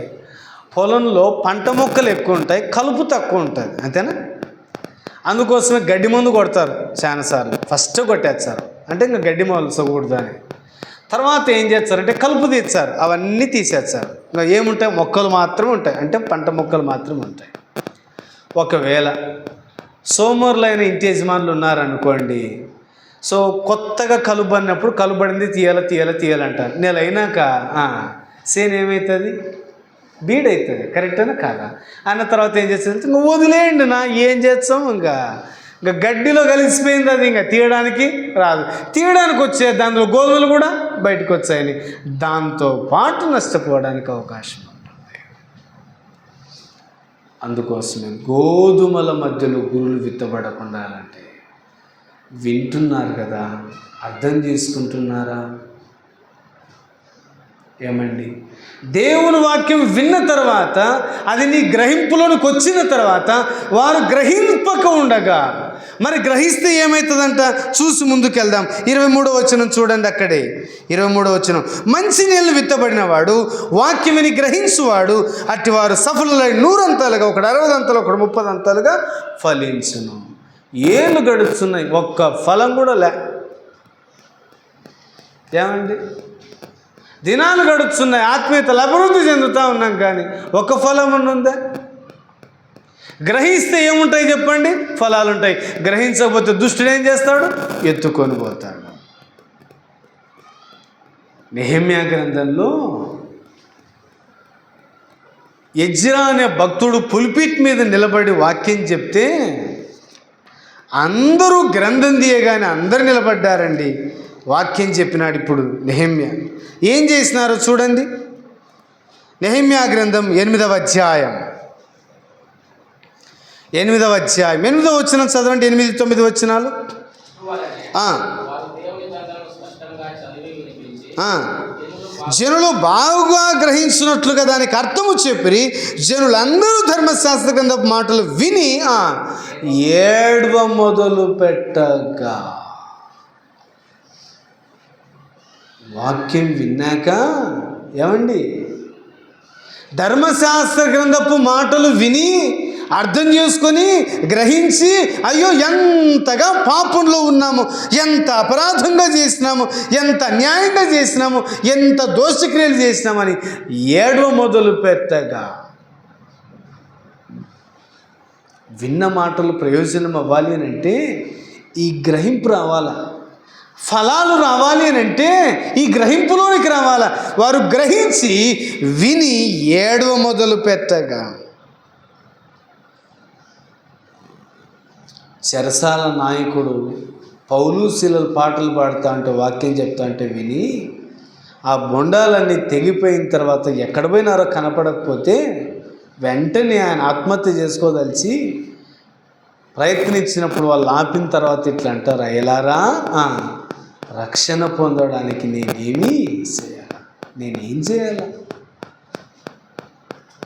పొలంలో పంట మొక్కలు ఎక్కువ ఉంటాయి, కలుపు తక్కువ ఉంటుంది, అంతేనా? అందుకోసమే గడ్డి మందు కొడతారు చాలాసార్లు. ఫస్ట్ కొట్టేస్తారు, అంటే ఇంకా గడ్డి మొలసకూడదు అని. తర్వాత ఏం చేస్తారంటే కలుపు తీస్తారు, అవన్నీ తీసేస్తారు. ఇంకా ఏముంటాయి? మొక్కలు మాత్రమే ఉంటాయి, అంటే పంట మొక్కలు మాత్రమే ఉంటాయి. ఒకవేళ సోమరులైన ఇంటి యజమానులు ఉన్నారనుకోండి, సో కొత్తగా కలుబడినప్పుడు కలుబడింది తీయాలంటారు. నెల అయినాక సేను ఏమవుతుంది? బీడవుతుంది. కరెక్టేనా కాదా? అన్న తర్వాత ఏం చేస్తుంది? ఇంకా వదిలేయండి ఏం చేస్తాం? ఇంకా గడ్డిలో కలిసిపోయింది అది, ఇంకా తీయడానికి రాదు. తీయడానికి వచ్చే దాంట్లో గోధుమలు కూడా బయటకు వచ్చాయని దాంతో పాటు నష్టపోవడానికి అవకాశం ఉంటుంది. అందుకోసమే గోధుమల మధ్యలో గురులు విత్తబడకుండా అంటే వింటున్నారు కదా, అర్థం చేసుకుంటున్నారా? ఏమండి, దేవుని వాక్యం విన్న తర్వాత అది నీ గ్రహింపులోనికి వచ్చిన తర్వాత వారు గ్రహింపక ఉండగా, మరి గ్రహిస్తే ఏమవుతుందంట? చూసి ముందుకెళ్దాం. 23వ వచనం చూడండి. అక్కడే 23వ వచనం, మంచి నీళ్ళు విత్తబడిన వాడు వాక్యం విని గ్రహించువాడు అట్టివారు సఫలులై 100 అంతాలుగా, ఒకడు 60 అంతలు, ఒకడు 30 అంతాలుగా ఫలించును. ఏళ్ళు గడుస్తున్నాయి, ఒక్క ఫలం కూడా లే. ఏమండి, దినాలు గడుస్తున్నాయి, ఆత్మీయతలు అభివృద్ధి చెందుతూ ఉన్నాం, కానీ ఒక ఫలం ఉందా? గ్రహిస్తే ఏముంటాయి చెప్పండి? ఫలాలు ఉంటాయి. గ్రహించకపోతే దుష్టుడు ఏం చేస్తాడు? ఎత్తుకొని పోతాడు. నెహెమ్యా గ్రంథంలో ఎజ్రా అనే భక్తుడు పుల్పిట్ మీద నిలబడి వాక్యం చెప్తే అందరూ గ్రంథం తీయగానే అందరూ నిలబడ్డారండి. వాక్యం చెప్పినాడు. ఇప్పుడు నెహెమ్యా ఏం చేసినారో చూడండి. నెహెమ్యా గ్రంథం 8వ అధ్యాయం 8వ వచనం చదవండి. 8, 9 వచనాలు. జనులు బాగా గ్రహించినట్లుగా దానికి అర్థము చెప్పి జనులందరూ ధర్మశాస్త్ర గ్రంథపు మాటలు విని ఏడ్వ మొదలు పెట్టగా, వాక్యం విన్నాక ఏమండి, ధర్మశాస్త్ర గ్రంథపు మాటలు విని అర్థం చేసుకొని గ్రహించి, అయ్యో ఎంతగా పాపంలో ఉన్నాము, ఎంత అపరాధంగా చేసినాము, ఎంత అన్యాయంగా చేసినాము, ఎంత దోషక్రియలు చేసినామని ఏడవ మొదలు పెట్టగా, విన్న మాటలు ప్రయోజనం అవ్వాలి అని అంటే ఈ గ్రహింపు రావాలా, ఫలాలు రావాలి అని అంటే ఈ గ్రహింపులోనికి రావాలా. వారు గ్రహించి విని ఏడవ మొదలు పెట్టగా, చెరసాల నాయకుడు పౌలు శీలలు పాటలు పాడుతూ అంటే వాక్యం చెప్తా అంటే విని ఆ బొండాలన్నీ తెగిపోయిన తర్వాత ఎక్కడ పోయినారో కనపడకపోతే వెంటనే ఆయన ఆత్మహత్య చేసుకోదలిచి ప్రయత్నించినప్పుడు వాళ్ళు ఆపిన తర్వాత ఇట్లా అంటారు, అయ్యలారా, రక్షణ పొందడానికి నేనేం చేయాలా?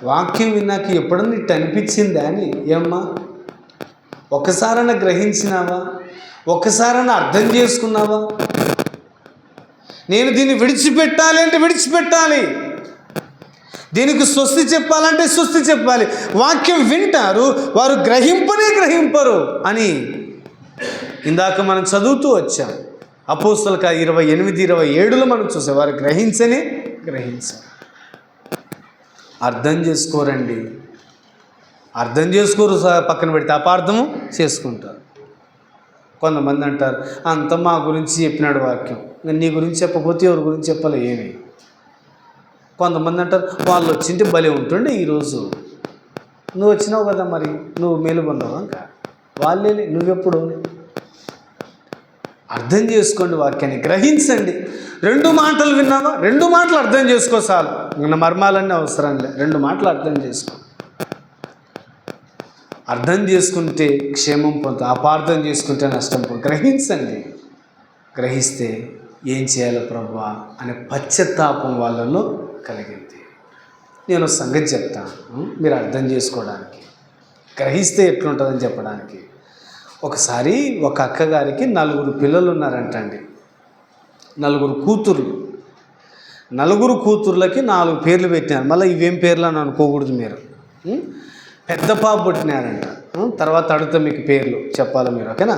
వాక్యం విన్నాక ఎప్పుడన్నా ఇట్టు అనిపించిందా అని? ఏమ్మా, ఒకసారైనా గ్రహించినావా? ఒకసారైనా అర్థం చేసుకున్నావా? నేను దీన్ని విడిచిపెట్టాలి అంటే విడిచిపెట్టాలి, దీనికి స్వస్తి చెప్పాలంటే స్వస్తి చెప్పాలి. వాక్యం వింటారు, వారు గ్రహింపరు అని ఇందాక మనం చదువుతూ వచ్చాం. అపోస్తల 28-27లో మనం చూసాం. వారు గ్రహించారు. అర్థం చేసుకోరండి. అర్థం చేసుకోరు, పక్కన పెడితే అపార్థము చేసుకుంటారు. కొంతమంది అంటారు, అంత మా గురించి చెప్పినాడు వాక్యం, నీ గురించి చెప్పకపోతే ఎవరి గురించి చెప్పాలి ఏమి. కొంతమంది అంటారు, వాళ్ళు వచ్చింటే భలే ఉంటుండే ఈరోజు, నువ్వు వచ్చినావు కదా, మరి నువ్వు మేలు పొందావా? ఇంకా వాళ్ళే, నువ్వెప్పుడు? అర్థం చేసుకోండి, వాక్యాన్ని గ్రహించండి. 2 మాటలు విన్నావా? 2 మాటలు అర్థం చేసుకో చాలు. మన మర్మాలన్నీ అవసరం లే, 2 మాటలు అర్థం చేసుకో. అర్థం చేసుకుంటే క్షేమం పొందుతా, అపార్థం చేసుకుంటే నష్టం పొందుతా. గ్రహించండి. గ్రహిస్తే ఏం చేయాలో ప్రభువా అనే పశ్చాత్తాపం వాళ్ళలో కలిగింది. నేను సంగతి చెప్తాను మీరు అర్థం చేసుకోవడానికి, గ్రహిస్తే ఎట్లుంటుందని చెప్పడానికి. ఒకసారి ఒక అక్కగారికి 4 పిల్లలు ఉన్నారంటండి, 4 కూతుర్లు. 4 కూతుర్లకి 4 పేర్లు పెట్టినారు. మళ్ళీ ఇవేం పేర్లు అని అనుకోకూడదు మీరు. పెద్ద పాప పుట్టినారంట. తర్వాత అడుగుతా మీకు పేర్లు చెప్పాలి మీరు, ఓకేనా?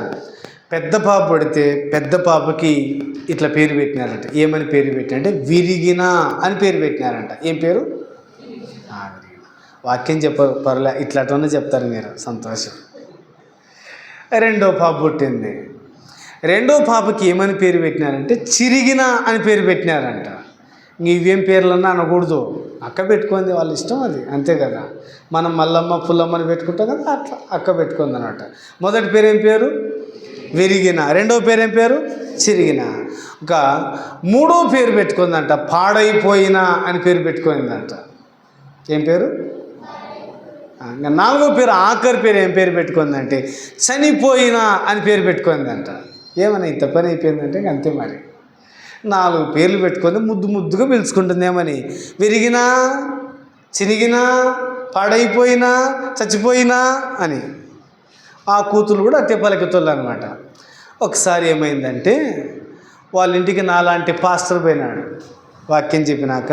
పెద్ద పాప పుడితే పెద్ద పాపకి ఇట్లా పేరు పెట్టినారంట. ఏమని పేరు పెట్టినారంటే విరిగిన అని పేరు పెట్టినారంట. ఏం పేరు? వాక్యం చెప్పరు, పర్లే, ఇట్లాంటివన్నీ చెప్తారు మీరు, సంతోషం. రెండో పాప పుట్టింది. రెండో పాపకి ఏమని పేరు పెట్టినారంటే చిరిగిన అని పేరు పెట్టినారంట. ఇవేం పేర్లన్నా అనకూడదు, అక్క పెట్టుకుంది, వాళ్ళ ఇష్టం అది, అంతే కదా. మనం మల్లమ్మ పుల్లమ్మని పెట్టుకుంటాం కదా, అట్లా అక్క పెట్టుకుంది అనమాట. మొదటి పేరు ఏం పేరు? విరిగిన. రెండో పేరు ఏం పేరు? చిరిగిన. ఒక మూడో పేరు పెట్టుకుందంట, పాడైపోయిన అని పేరు పెట్టుకుందంట. ఏం పేరు? ఇంకా నాలుగో పేరు, ఆఖరి పేరు ఏం పేరు పెట్టుకుందంటే చనిపోయిన అని పేరు పెట్టుకుందంట. ఏమన్నా ఇంత పని అయిపోయిందంటే అంతే మరి. 4 పేర్లు పెట్టుకొని ముద్దుగా పిలుచుకుంటుందేమని. విరిగినా, చినిగినా, పాడైపోయినా, చచ్చిపోయినా అని. ఆ కూతురు కూడా అట్టే పలికితోళ్ళు అనమాట. ఒకసారి ఏమైందంటే వాళ్ళ ఇంటికి నాలాంటి పాస్టర్ పోయినాడు. వాక్యం చెప్పినాక,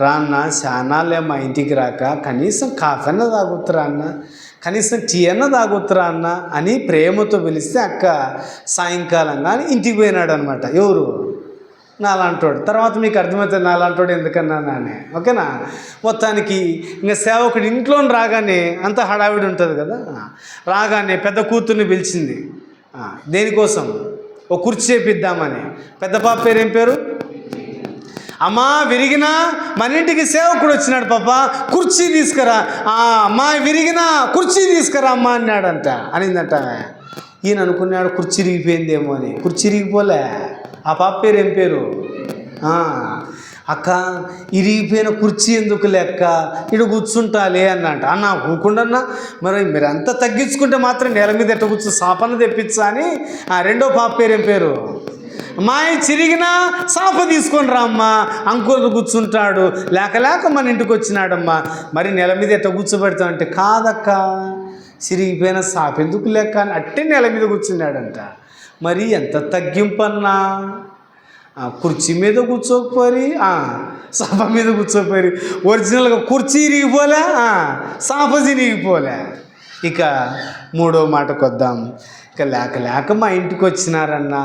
రాన్న శానాలే మా ఇంటికి రాక కనీసం కాఫీ అన్న తాగుతురా అన్న, కనీసం టీ అన్న తాగుతురా అన్న అని ప్రేమతో పిలిస్తే అక్క సాయంకాలం కానీ ఇంటికి పోయినాడు అనమాట. ఎవరు? నాలాంటోడు. తర్వాత మీకు అర్థమవుతుంది నాలాంటోడు ఎందుకన్నా అని. ఓకేనా? మొత్తానికి ఇంకా సేవకుడు ఇంట్లో రాగానే అంత హడావిడి ఉంటుంది కదా. రాగానే పెద్ద కూతుర్ని పిలిచింది. దేనికోసం? ఓ కుర్చీ చేపిద్దామని. పెద్ద పాప పేరు ఏం పేరు? అమ్మా విరిగినా, మన ఇంటికి సేవకుడు వచ్చినాడు పాప, కుర్చీ తీసుకురా. అమ్మా విరిగినా కుర్చీ తీసుకురా అమ్మా అన్నాడంట, అనిందంట. ఈయన అనుకున్నాడు కుర్చీ ఇరిగిపోయిందేమో అని. కుర్చీ ఇరిగిపోలే. ఆ పాప పేరు ఏం పేరు? అక్క ఇరిగిపోయిన కుర్చీ ఎందుకు లెక్క, ఇటు కూర్చుంటాలే అన్నంట. అన్న కూకుండా మరి మీరు అంతా తగ్గించుకుంటే మాత్రం నేల మీద ఎట్ట కూర్చో సాపన్న తెప్పించా అని. రెండో పాప పేరు ఏం పేరు? అమ్మాయి చిరిగినా సాప తీసుకొని రామ్మా, అంకుల్ కూర్చుంటాడు, లేక మన ఇంటికి వచ్చినాడమ్మా, మరి నెల మీద ఎట్ట కూర్చోబెడతావు అంటే, కాదక్క చిరిగిపోయిన సాప ఎందుకు లెక్క అని అట్టే నెల మీద కూర్చున్నాడంట. మరి ఎంత తగ్గింపన్నా, కుర్చీ మీద కూర్చోకపోయి సాప మీద కూర్చోపోయి. ఒరిజినల్గా కుర్చీ ఇరిగిపోలే, సాప చిరిగిపోలే. ఇక 3వ మాటకు వద్దాం. ఇక లేక మా ఇంటికి వచ్చినారన్నా,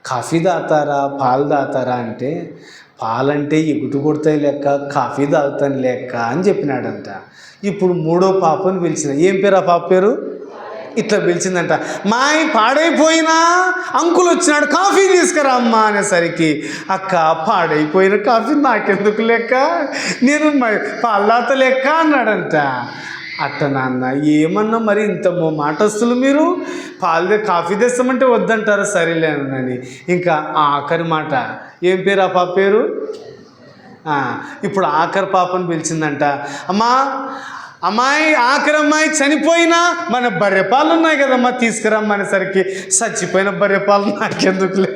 కాఫీ తాగుతారా పాలు తాగుతారా అంటే, పాలంటే ఎగుటు కొడతాయి లెక్క, కాఫీ తాగుతాను లెక్క అని చెప్పినాడంట. ఇప్పుడు 3వ పాపని పిలిచిన. ఏం పేరు ఆ పాప పేరు? ఇట్లా పిలిచిందంట. మాయి పాడైపోయినా అంకుల్ వచ్చినాడు, కాఫీ తీసుకురా అమ్మా అనేసరికి, అక్క పాడైపోయిన కాఫీ నాకెందుకు లెక్క, నేను పాల్లాత లెక్క అన్నాడంట. అట్ట నాన్న ఏమన్నా మరి ఇంత మాటస్తులు మీరు, కాఫీ తెస్తామంటే వద్దంటారా, సరేలేనని. ఇంకా ఆఖరి మాట ఏం పేరు ఆ పాప పేరు? ఇప్పుడు ఆఖరి పాపని పిలిచిందంట. అమ్మాయి ఆఖరి అమ్మాయి చనిపోయినా మన బర్రెపాలు ఉన్నాయి కదమ్మా తీసుకురమ్మనేసరికి, చచ్చిపోయిన బర్రెపాలు నాకెందుకులే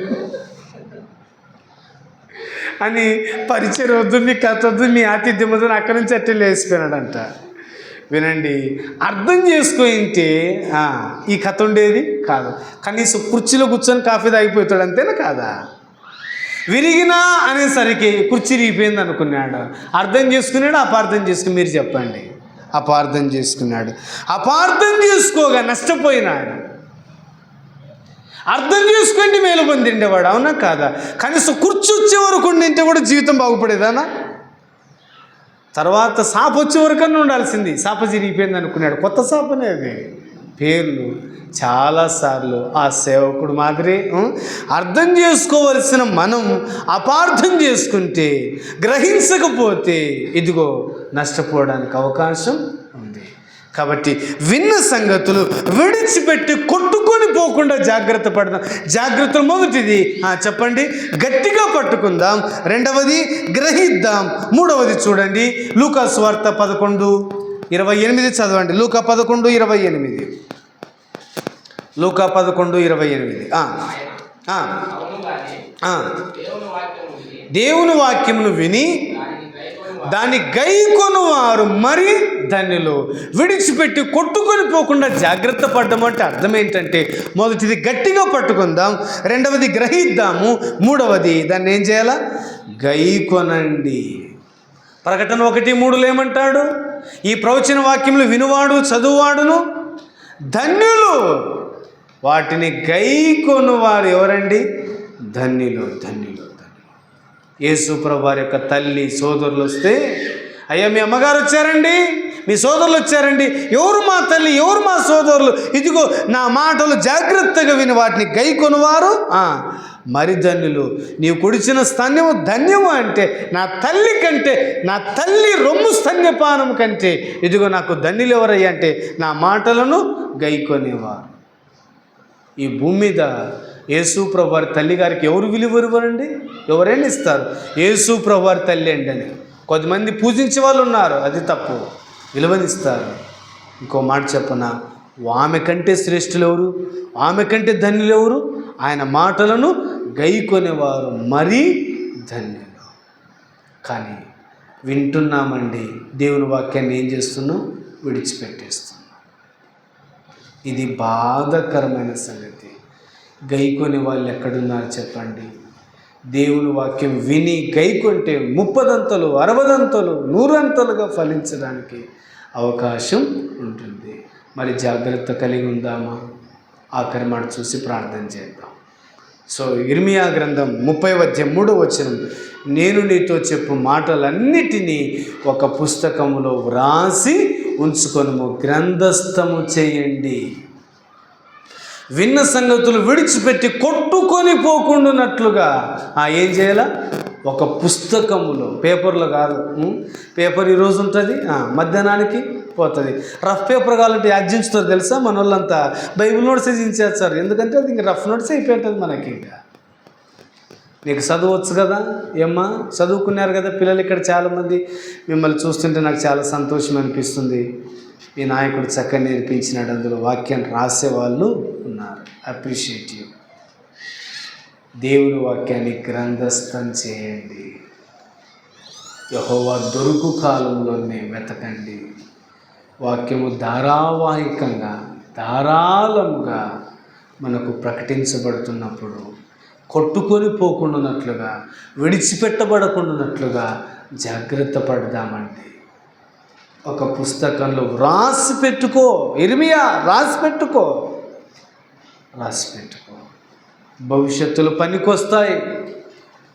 అని పరిచయం వద్దు, మీ కథ వద్దు, మీ ఆతిథ్యం వద్దు, అక్కడి నుంచి అట్టే లేచిపోయినాడంట. వినండి, అర్థం చేసుకుంటే ఈ కథ ఉండేది కాదు. కనీసం కుర్చీలో కూర్చొని కాఫీ తాగిపోతాడు, అంతేనా కాదా? విరిగినా అనేసరికి కుర్చీ విరిగిపోయింది అనుకున్నాడు. అర్థం చేసుకున్నాడు, అపార్థం చేసుకుని? మీరు చెప్పండి. అపార్థం చేసుకున్నాడు. అపార్థం చేసుకోగా నష్టపోయినాడు. అర్థం చేసుకుంటే మేలు పొందిండేవాడు, అవునా కాదా? కనీసం కుర్చీ వచ్చే వరకు ఉండింటే కూడా జీవితం బాగుపడేదానా? తర్వాత సాప వచ్చే వరకన్నా ఉండాల్సింది. సాప చిరిగిపోయింది అనుకున్నాడు. కొత్త సాపనే అది. పేర్లు చాలాసార్లు ఆ సేవకుడు మాదిరి అర్థం చేసుకోవలసిన మనం అపార్థం చేసుకుంటే, గ్రహించకపోతే ఇదిగో నష్టపోవడానికి అవకాశం ఉంది. కాబట్టి విన్న సంగతులు విడిచిపెట్టి కొట్టుకొని పోకుండా జాగ్రత్త పడదాం. జాగ్రత్తలు మొదటిది చెప్పండి, గట్టిగా పట్టుకుందాం. రెండవది గ్రహిద్దాం. మూడవది చూడండి, లూకా సువార్త 11:28 చదవండి. లూకా 11:28. లూకా 11:28. దేవుని వాక్యమును విని దాన్ని గైకొనువారు మరి ధన్యులు. విడిచిపెట్టి కొట్టుకొని పోకుండా జాగ్రత్త పడ్డం అంటే అర్థం ఏంటంటే, మొదటిది గట్టిగా పట్టుకుందాం, రెండవది గ్రహిద్దాము, మూడవది దాన్ని ఏం చేయాలా? గైకొనండి. ప్రకటన 1:3 ఏమంటాడు? ఈ ప్రవచన వాక్యములు వినువాడు చదువువాడును ధన్యులు, వాటిని గైకొనువారు ఎవరండి? ధన్యులు. యేసు ప్రభువు వారి యొక్క తల్లి సోదరులు వస్తే, అయ్యా మీ అమ్మగారు వచ్చారండి, మీ సోదరులు వచ్చారండి, ఎవరు మా తల్లి, ఎవరు మా సోదరులు, ఇదిగో నా మాటలు జాగ్రత్తగా విని వాటిని గైకొనువారు మరి ధన్యులు. నీవు కుడిచిన స్తన్యము ధన్యము అంటే, నా తల్లి కంటే, నా తల్లి రొమ్ము స్తన్యపానం కంటే ఇదిగో నాకు ధన్యులు ఎవరయ్యా అంటే, నా మాటలను గైకొనేవారు. ఈ భూమి మీద యేసు ప్రభు వారి తల్లి గారికి ఎవరు విలువ ఇవ్వరండి? ఎవరైనా ఇస్తారు, యేసు ప్రభు వారి తల్లి అండి అని. కొద్దిమంది పూజించే వాళ్ళు ఉన్నారు, అది తప్పు, విలువనిస్తారు. ఇంకో మాట చెప్పనా, ఆమె కంటే శ్రేష్ఠులు ఎవరు, ఆమె కంటే ధన్యులు ఎవరు? ఆయన మాటలను గైకొనేవారు మరీ ధన్యులు. కానీ వింటున్నామండి, దేవుని వాక్యాన్ని ఏం చేస్తున్నాం? విడిచిపెట్టేస్తున్నాం. ఇది బాధాకరమైన సంగతి. గైకొనే వాళ్ళు ఎక్కడున్నారు చెప్పండి? దేవుని వాక్యం విని గైకొంటే 30దంతలు 60దంతలు 100అంతలుగా ఫలించడానికి అవకాశం ఉంటుంది. మరి జాగ్రత్త కలిగి ఉందామా? ఆఖరి మాట చూసి ప్రార్థన చేద్దాం. సో ఇర్మియా గ్రంథం 30:3 నేను నీతో చెప్పు మాటలన్నిటినీ ఒక పుస్తకములో వ్రాసి ఉంచుకొనుము, గ్రంథస్థము చేయండి. విన్న సంగతులు విడిచిపెట్టి కొట్టుకొని పోకుండానట్లుగా ఏం చేయాలా? ఒక పుస్తకములో, పేపర్లో కాదు. పేపర్ ఈరోజు ఉంటుంది, మధ్యాహ్నానికి పోతుంది. రఫ్ పేపర్ కావాలంటే యాజించుతారు తెలుసా? మన వాళ్ళంతా బైబిల్ నోట్స్ దించేస్తారు. ఎందుకంటే అది ఇంక రఫ్ నోట్స్ అయిపోయింటుంది మనకి. ఇంకా నీకు చదవచ్చు కదా, ఏమ్మా చదువుకున్నారు కదా పిల్లలు. ఇక్కడ చాలామంది మిమ్మల్ని చూస్తుంటే నాకు చాలా సంతోషం అనిపిస్తుంది. మీ నాయకుడు చక్కగా నేర్పించినాడు, అందులో వాక్యాన్ని రాసేవాళ్ళు ఉన్నారు. Appreciate you. దేవుని వాక్యాన్ని గ్రంథస్థం చేయండి. యెహోవా దొరుకు కాలంలోనే వెతకండి. వాక్యము ధారావాహికంగా ధారాళముగా మనకు ప్రకటించబడుతున్నప్పుడు కొట్టుకొని పోకుండానట్లుగా, విడిచిపెట్టబడకుండానట్లుగా జాగ్రత్త పడదామండి. ఒక పుస్తకంలో రాసి పెట్టుకో. ఇర్మియా రాసి పెట్టుకో. భవిష్యత్తులో పనికొస్తాయి.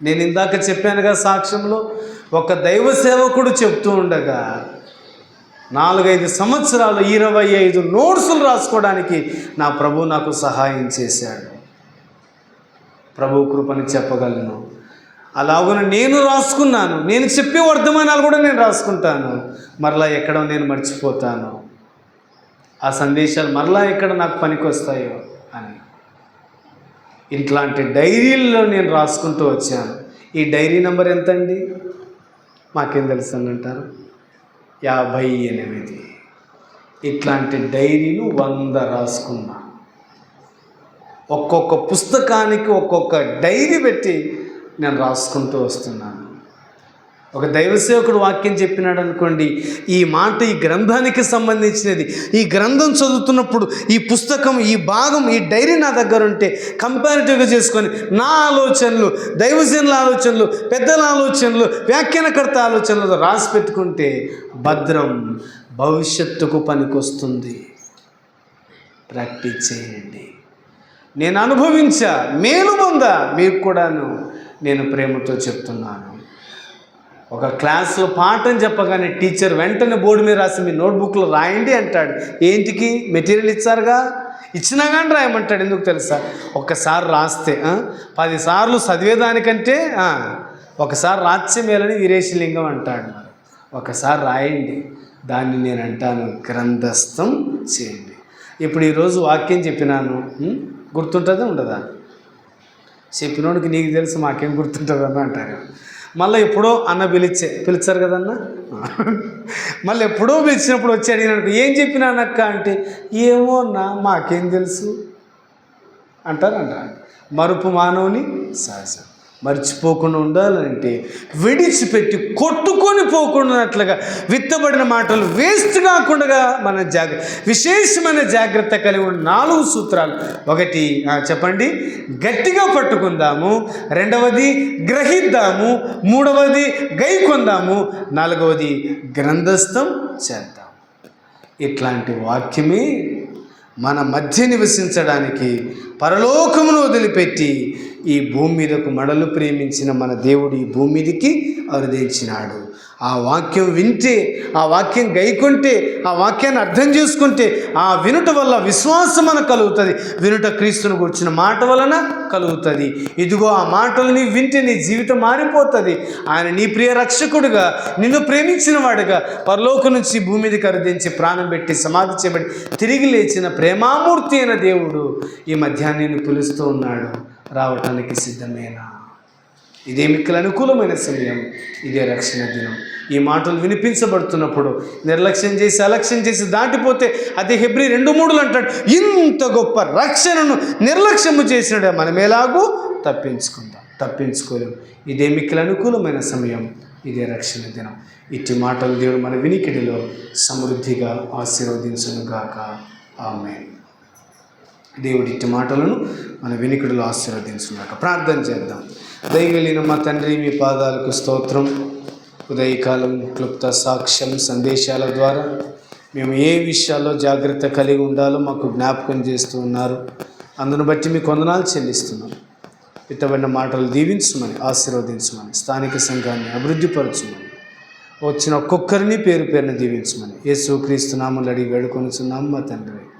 నేను ఇందాక చెప్పానుగా సాక్ష్యంలో, ఒక దైవ సేవకుడు చెప్తూ ఉండగా 4-5 సంవత్సరాలు 25 నోట్సులు రాసుకోవడానికి నా ప్రభు నాకు సహాయం చేశాడు. ప్రభు కృపని చెప్పగలను. అలాగున నేను రాసుకున్నాను. నేను చెప్పే వర్ధమానాలు కూడా నేను రాసుకుంటాను. మరలా ఎక్కడ నేను మర్చిపోతాను, ఆ సందేశాలు మరలా ఎక్కడ నాకు పనికొస్తాయో అని ఇట్లాంటి డైరీల్లో నేను రాసుకుంటూ వచ్చాను. ఈ డైరీ నెంబర్ ఎంత అండి? మాకేం తెలుసు అని అంటారు? 58. ఇట్లాంటి డైరీలు 100 రాసుకున్నా. ఒక్కొక్క పుస్తకానికి ఒక్కొక్క డైరీ పెట్టి నేను రాసుకుంటూ వస్తున్నాను. ఒక దైవసేవకుడు వాక్యం చెప్పినాడు అనుకోండి, ఈ మాట ఈ గ్రంథానికి సంబంధించినది. ఈ గ్రంథం చదువుతున్నప్పుడు ఈ పుస్తకం, ఈ భాగం, ఈ డైరీ నా దగ్గర ఉంటే కంపారిటివ్గా చేసుకొని నా ఆలోచనలు, దైవజనుల ఆలోచనలు, పెద్దల ఆలోచనలు, వ్యాఖ్యానకర్త ఆలోచనలు రాసి పెట్టుకుంటే భద్రం, భవిష్యత్తుకు పనికొస్తుంది. ప్రాక్టీస్ చేయండి. నేను అనుభవించా, మేలు పొందా, మీకు కూడాను నేను ప్రేమతో చెప్తున్నాను. ఒక క్లాస్లో పాఠం చెప్పగానే టీచర్ వెంటనే బోర్డు మీద రాసి మీ నోట్బుక్లో రాయండి అంటాడు. ఏంటికి? మెటీరియల్ ఇచ్చారుగా, ఇచ్చినా కానీ రాయమంటాడు. ఎందుకు తెలుసా? ఒక్కసారి రాస్తే 10 సార్లు చదివేదానికంటే ఒకసారి రాస్తే మేలని వీరేశలింగం అంటాడు. ఒకసారి రాయండి. దాన్ని నేను అంటాను గ్రంథస్థం చేయండి. ఇప్పుడు ఈరోజు వాక్యం చెప్పినాను, గుర్తుంటుందా ఉండదా? చెప్పినోడికి నీకు తెలుసు, మాకేం గుర్తుంటుందన్న అంటారు. మళ్ళీ ఎప్పుడో అన్న పిలిచారు కదన్నా, మళ్ళీ ఎప్పుడో పిలిచినప్పుడు వచ్చి అడిగినాడు, ఏం చెప్పినానక్క అంటే, ఏమో అన్నా మాకేం తెలుసు అంటారంట. మరుపు మానవుని సహజం. మర్చిపోకుండా ఉండాలంటే విడిచిపెట్టి కొట్టుకొని పోకుండానట్లుగా విత్తబడిన మాటలు వేస్ట్ కాకుండా మన విశేషమైన జాగ్రత్త కలిగి ఉన్న 4 సూత్రాలు. 1 చెప్పండి, గట్టిగా పట్టుకుందాము. 2వది గ్రహిద్దాము. 3వది గైకొందాము. 4వది గ్రంథస్థం చేద్దాం. ఇట్లాంటి వాక్యమే మన మధ్య నివసించడానికి పరలోకమును వదిలిపెట్టి ఈ భూమి మీదకు మడలు ప్రేమించిన మన దేవుడు ఈ భూమి మీదకి అవతరించినాడు. ఆ వాక్యం వింటే, ఆ వాక్యం గైకొంటే, ఆ వాక్యాన్ని అర్థం చేసుకుంటే, ఆ వినుట వల్ల విశ్వాసం మనకు కలుగుతుంది. వినుట క్రీస్తును గురించిన మాట వలన కలుగుతుంది. ఇదిగో ఆ మాటలని వింటే నీ జీవితం మారిపోతుంది. ఆయన నీ ప్రియ రక్షకుడుగా, నిన్ను ప్రేమించిన వాడుగా, పరలోకం నుంచి భూమి మీదకి అరుదించి ప్రాణం పెట్టి సమాధి చేయబడి తిరిగి లేచిన ప్రేమామూర్తి అయిన దేవుడు ఈ మధ్యాహ్నం నిన్ను పిలుస్తూ ఉన్నాడు. రావటానికి సిద్ధమేనా? ఇదే మిక్కల అనుకూలమైన సమయం, ఇదే రక్షణ దినం. ఈ మాటలు వినిపించబడుతున్నప్పుడు నిర్లక్ష్యం చేసి, అలక్ష్యం చేసి దాటిపోతే అదే హెబ్రీ 2:3 అంటాడు, ఇంత గొప్ప రక్షణను నిర్లక్ష్యము చేసినాడు మనమేలాగూ తప్పించుకోలేము. ఇదే మిక్కిలి అనుకూలమైన సమయం, ఇదే రక్షణ దినం. ఇట్టి మాటలు దేవుడు మన వినికిడిలో సమృద్ధిగా ఆశీర్వదించునుగాక. ఆమేన్. దేవుడి ఇట్టి మాటలను మన వినికిడిలో ఆశీర్వదించుగాక. ప్రార్థన చేద్దాం. దయగలిగిన మా తండ్రి, మీ పాదాలకు స్తోత్రం. ఉదయకాలం క్లుప్త సాక్ష్యం సందేశాల ద్వారా మేము ఏ విషయాల్లో జాగ్రత్త కలిగి ఉండాలో మాకు జ్ఞాపకం చేస్తూ ఉన్నారు. అందును బట్టి మీకు వందనాలు చెల్లిస్తున్నాం. విత్తబడిన మాటలు దీవించమని, ఆశీర్వదించమని, స్థానిక సంఘాన్ని అభివృద్ధిపరచమని, వచ్చిన ఒక్కొక్కరిని పేరు పేరున దీవించమని యేసుక్రీస్తు నామములో అడిగి వేడుకొనుచున్నాం మా తండ్రి.